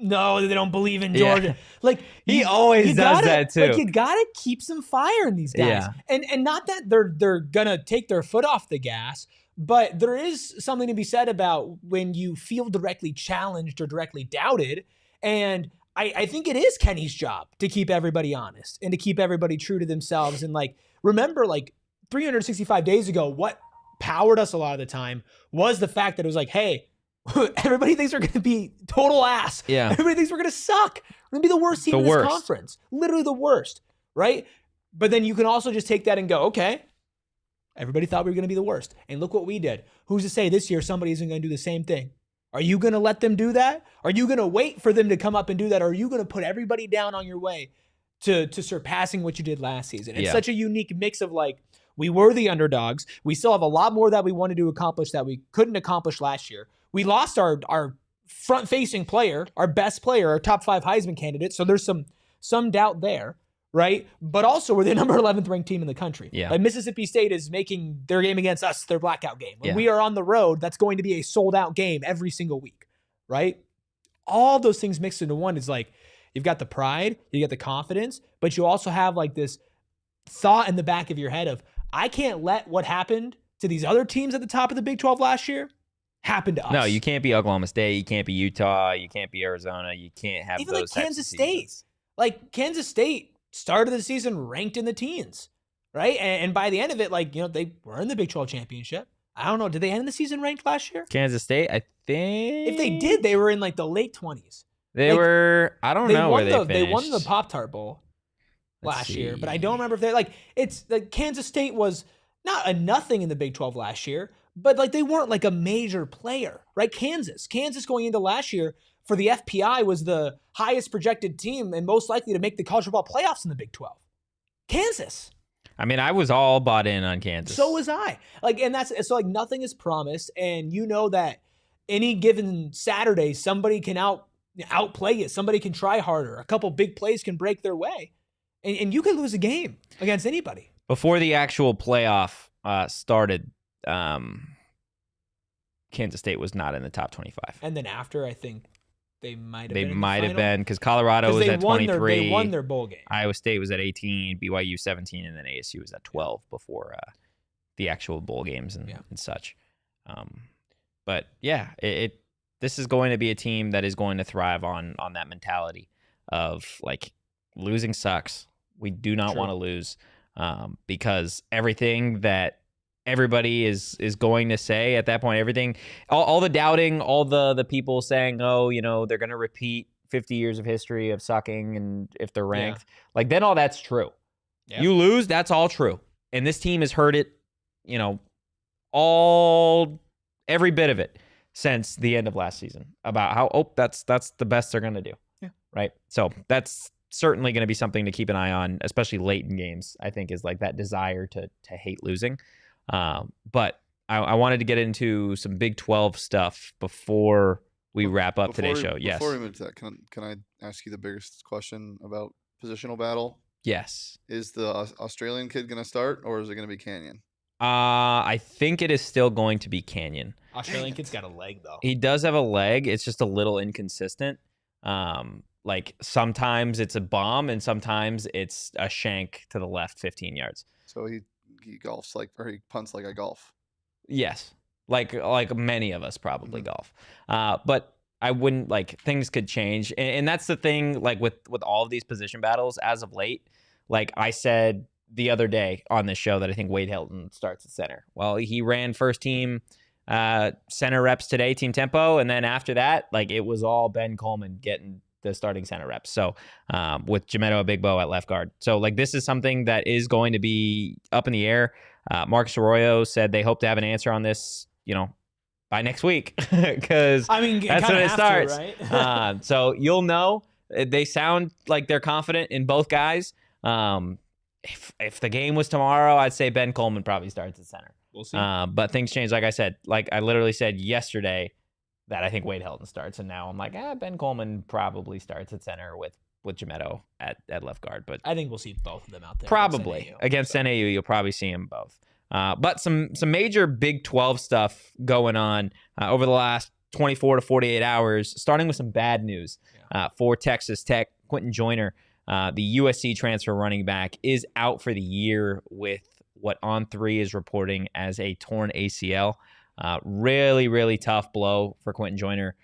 No, they don't believe in Georgia. Yeah. Like He always does that too. Like, you gotta keep some fire in these guys. Yeah. And not that they're gonna take their foot off the gas, but there is something to be said about when you feel directly challenged or directly doubted. And I think it is Kenny's job to keep everybody honest and to keep everybody true to themselves. And like, remember, like 365 days ago, what powered us a lot of the time was the fact that it was like, hey, everybody thinks we're going to be total ass. Yeah. Everybody thinks we're going to suck. We're going to be the worst team in this conference. Literally the worst, right? But then you can also just take that and go, okay, everybody thought we were going to be the worst. And look what we did. Who's to say this year somebody isn't going to do the same thing? Are you going to let them do that? Are you going to wait for them to come up and do that? Or are you going to put everybody down on your way to surpassing what you did last season? It's such a unique mix of like, we were the underdogs. We still have a lot more that we wanted to accomplish that we couldn't accomplish last year. We lost our front-facing player, our best player, our top 5 Heisman candidate. So there's some doubt there, right? But also we're the number 11th ranked team in the country. Yeah. Like Mississippi State is making their game against us their blackout game. When we are on the road, that's going to be a sold-out game every single week, right? All those things mixed into one is like, you've got the pride, you got the confidence, but you also have like this thought in the back of your head of, I can't let what happened to these other teams at the top of the Big 12 last year happen to us. No, you can't be Oklahoma State. You can't be Utah. You can't be Arizona. You can't have even those like Kansas State. Like Kansas State started the season ranked in the teens, right? And by the end of it, like, they were in the Big 12 championship. I don't know. Did they end the season ranked last year? Kansas State, I think. If they did, they were in like the late 20s. They were. I don't know where they finished. They won the Pop-Tart Bowl last year, but I don't remember if they're like, it's like Kansas State was not a nothing in the Big 12 last year, but like they weren't like a major player, right? Kansas going into last year for the FPI was the highest projected team and most likely to make the college football playoffs in the Big 12. Kansas. I mean, I was all bought in on Kansas. So was I. Like, and that's so like nothing is promised, and you know that any given Saturday somebody can outplay you. Somebody can try harder. A couple big plays can break their way, and you can lose a game against anybody. Before the actual playoff started, Kansas State was not in the top 25. And then after, I think they might have They been might have been, because Colorado was at 23. They won their bowl game. Iowa State was at 18, BYU 17, and then ASU was at 12 before the actual bowl games and such. But yeah, this is going to be a team that is going to thrive on that mentality of like, losing sucks. We do not want to lose, because everything that everybody is going to say at that point, everything, all the doubting, all the people saying, oh, they're going to repeat 50 years of history of sucking, and if they're ranked, like, then all that's true. Yeah. You lose, that's all true. And this team has heard it, every bit of it since the end of last season about how, that's the best they're going to do. Yeah. Right. So that's certainly going to be something to keep an eye on, especially late in games, I think, is like that desire to hate losing. But I wanted to get into some Big 12 stuff before we wrap up today's show. Yes. Before we move to that, can I ask you the biggest question about positional battle? Yes. Is the Australian kid going to start, or is it going to be Canyon? I think it is still going to be Canyon. Australian kid's got a leg, though. He does have a leg. It's just a little inconsistent. Like sometimes it's a bomb and sometimes it's a shank to the left 15 yards. So he golfs or he punts like I golf. Yes. Like many of us probably golf. But I wouldn't, things could change. And that's the thing, with all of these position battles as of late, I said the other day on this show that I think Wade Hilton starts at center. Well, he ran first team center reps today, team tempo, and then after that, like it was all Ben Coleman getting the starting center reps. So with Jameto Bigbo at left guard. So like this is something that is going to be up in the air. Marcus Arroyo said they hope to have an answer on this, by next week, because I mean, that's when it starts. Right? So you'll know. They sound like they're confident in both guys. If the game was tomorrow, I'd say Ben Coleman probably starts at center. We'll see. But things change. Like I said, like I literally said yesterday that I think Wade Hilton starts, and now I'm like, Ben Coleman probably starts at center with Jameto at left guard. But I think we'll see both of them out there. probably against NAU, you'll probably see them both. But some major Big 12 stuff going on over the last 24 to 48 hours, starting with some bad news for Texas Tech. Quentin Joyner, the USC transfer running back, is out for the year with what On3 is reporting as a torn ACL. Really, really tough blow for Quentin Joyner.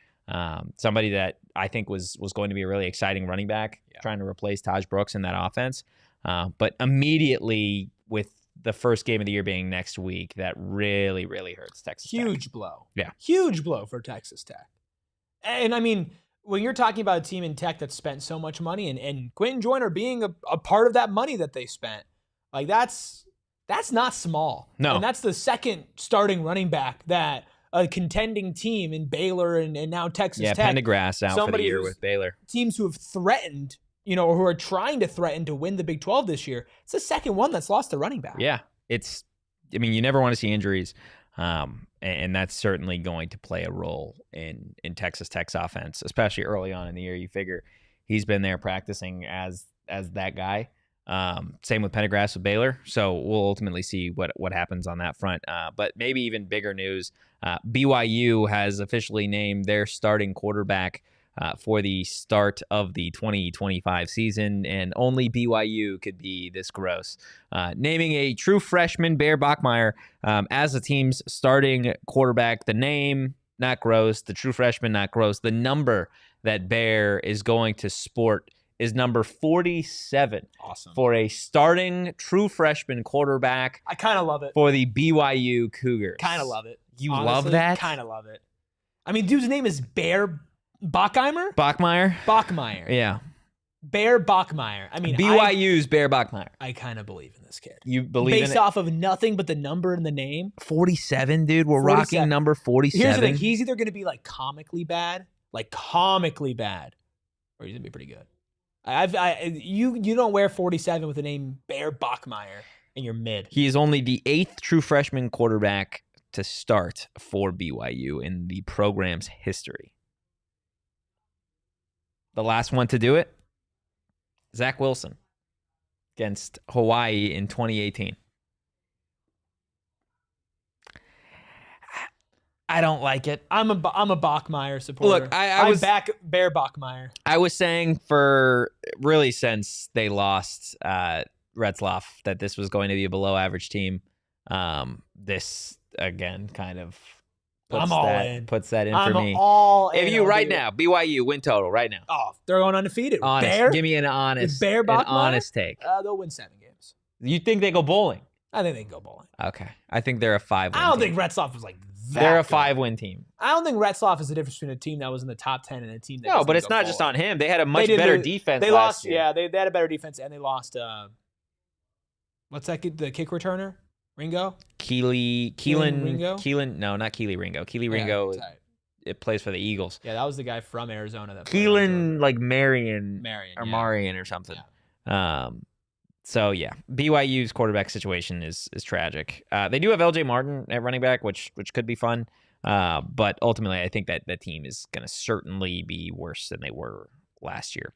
Somebody that I think was going to be a really exciting running back, trying to replace Taj Brooks in that offense. But immediately with the first game of the year being next week, that really, really hurts Texas Tech. Huge blow. Yeah. Huge blow for Texas Tech. And I mean, when you're talking about a team in Tech that spent so much money and Quentin Joyner being a part of that money that they spent, like that's not small. No. And that's the second starting running back that a contending team in Baylor and now Texas Tech. Yeah, Pendergrass out for the year with Baylor. Teams who have threatened, or who are trying to threaten to win the Big 12 this year. It's the second one that's lost a running back. Yeah, you never want to see injuries. And that's certainly going to play a role in Texas Tech's offense, especially early on in the year. You figure he's been there practicing as that guy. Same with Pendergrass with Baylor. So we'll ultimately see what happens on that front. But maybe even bigger news, BYU has officially named their starting quarterback for the start of the 2025 season, and only BYU could be this gross. Naming a true freshman, Bear Bachmeier, as the team's starting quarterback. The name, not gross. The true freshman, not gross. The number that Bear is going to sport is number 47. Awesome. For a starting true freshman quarterback. I kind of love it. For the BYU Cougars. Kind of love it. You Honestly, love that? Kind of love it. I mean, dude's name is Bear Bachmeier? Bachmeier. Yeah. Bear Bachmeier. I mean, BYU's Bear Bachmeier. I kind of believe in this kid. You believe in it? Based off of nothing but the number and the name. 47, dude. We're 47. rocking number 47. Here's the thing. He's either going to be comically bad, or he's going to be pretty good. You don't wear 47 with the name Bear Bachmeier in your mid. He is only the 8th true freshman quarterback to start for BYU in the program's history. The last one to do it, Zach Wilson against Hawaii in 2018. I don't like it. I'm a Bachmeier supporter. Look, I back Bear Bachmeier. I was saying since they lost Retzlaff that this was going to be a below average team. This again kind of puts that in for me. If you right now, BYU win total right now. Oh, they're going undefeated. Honest. Bear? Give me an honest take. They'll win 7 games. You think they go bowling? I think they can go bowling. Okay. I think they're a 5-win I don't team. think Retzlaff was that They're a good. 5-win team. I don't think Retzlaff is the difference between a team that was in the top 10 and a team that No, but it's not just on him. They had a much did better lose- defense They last lost. year. Yeah, they had a better defense, and they lost. What's that kid? The kick returner, Ringo. Keelan Ringo? Keelan, no, not Keely Ringo. Keely Ringo, it plays for the Eagles. Yeah, that was the guy from Arizona. That Keelan, like Marion or yeah. Marion or something. So yeah, BYU's quarterback situation is tragic. They do have LJ Martin at running back, which could be fun. But ultimately, I think that the team is going to certainly be worse than they were last year.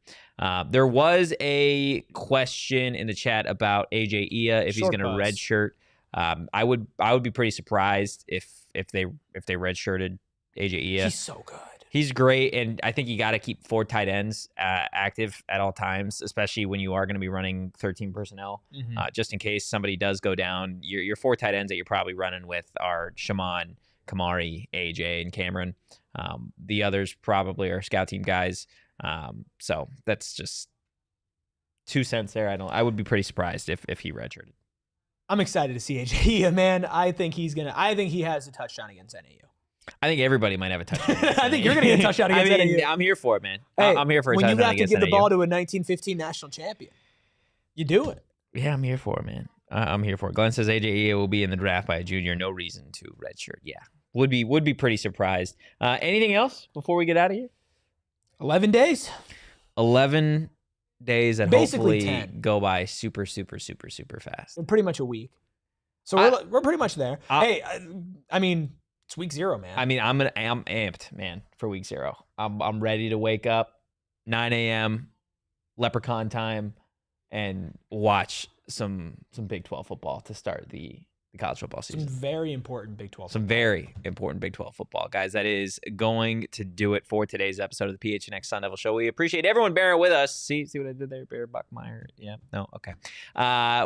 There was a question in the chat about AJ Ia if he's going to redshirt. I would be pretty surprised if they redshirted AJ Ia. He's so good. He's great, and I think you got to keep 4 tight ends active at all times, especially when you are going to be running 13 personnel, just in case somebody does go down. Your 4 tight ends that you're probably running with are Shaman, Kamari, AJ, and Cameron. The others probably are scout team guys. So that's just 2 cents there. I would be pretty surprised if he redshirted. I'm excited to see AJ, man. I think he has a touchdown against NAU. I think everybody might have a touchdown. I think you're going to get a touchdown against NAU. I'm here for it, man. Hey, I'm here for a when touchdown you have to against give the NAU. ball to a 1915 national champion, you do it. Yeah, I'm here for it, man. I'm here for it. Glenn says AJ will be in the draft by a junior. No reason to redshirt. Yeah, would be pretty surprised. Anything else before we get out of here? 11 days. 11 days that Basically hopefully 10. Go by super fast. Pretty much a week. So we're pretty much there. Hey, I mean, it's week 0, man. I mean, I'm amped, man, for week 0. I'm ready to wake up 9 a.m. leprechaun time and watch some Big 12 football to start the college football season. Some very important Big 12 Some very important Big 12 football. Guys, that is going to do it for today's episode of the PHNX Sun Devil Show. We appreciate everyone bearing with us. See what I did there, Bear Buckmeyer? Yeah, no? Okay.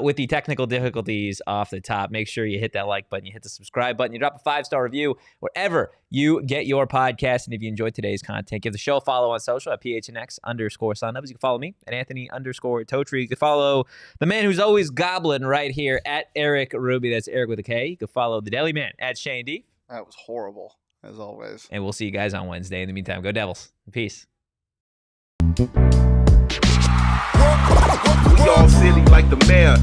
With the technical difficulties off the top, make sure you hit that like button, you hit the subscribe button, you drop a 5-star review wherever you get your podcast. And if you enjoyed today's content, give the show a follow on social at PHNX_Sun Devils. You can follow me at Anthony_Totri. You can follow the man who's always gobbling right here at Erik Ruby. That's Erik with a K. You can follow the Deli Man at Shane D. That was horrible, as always. And we'll see you guys on Wednesday. In the meantime, go Devils. Peace. We all silly like the mayor.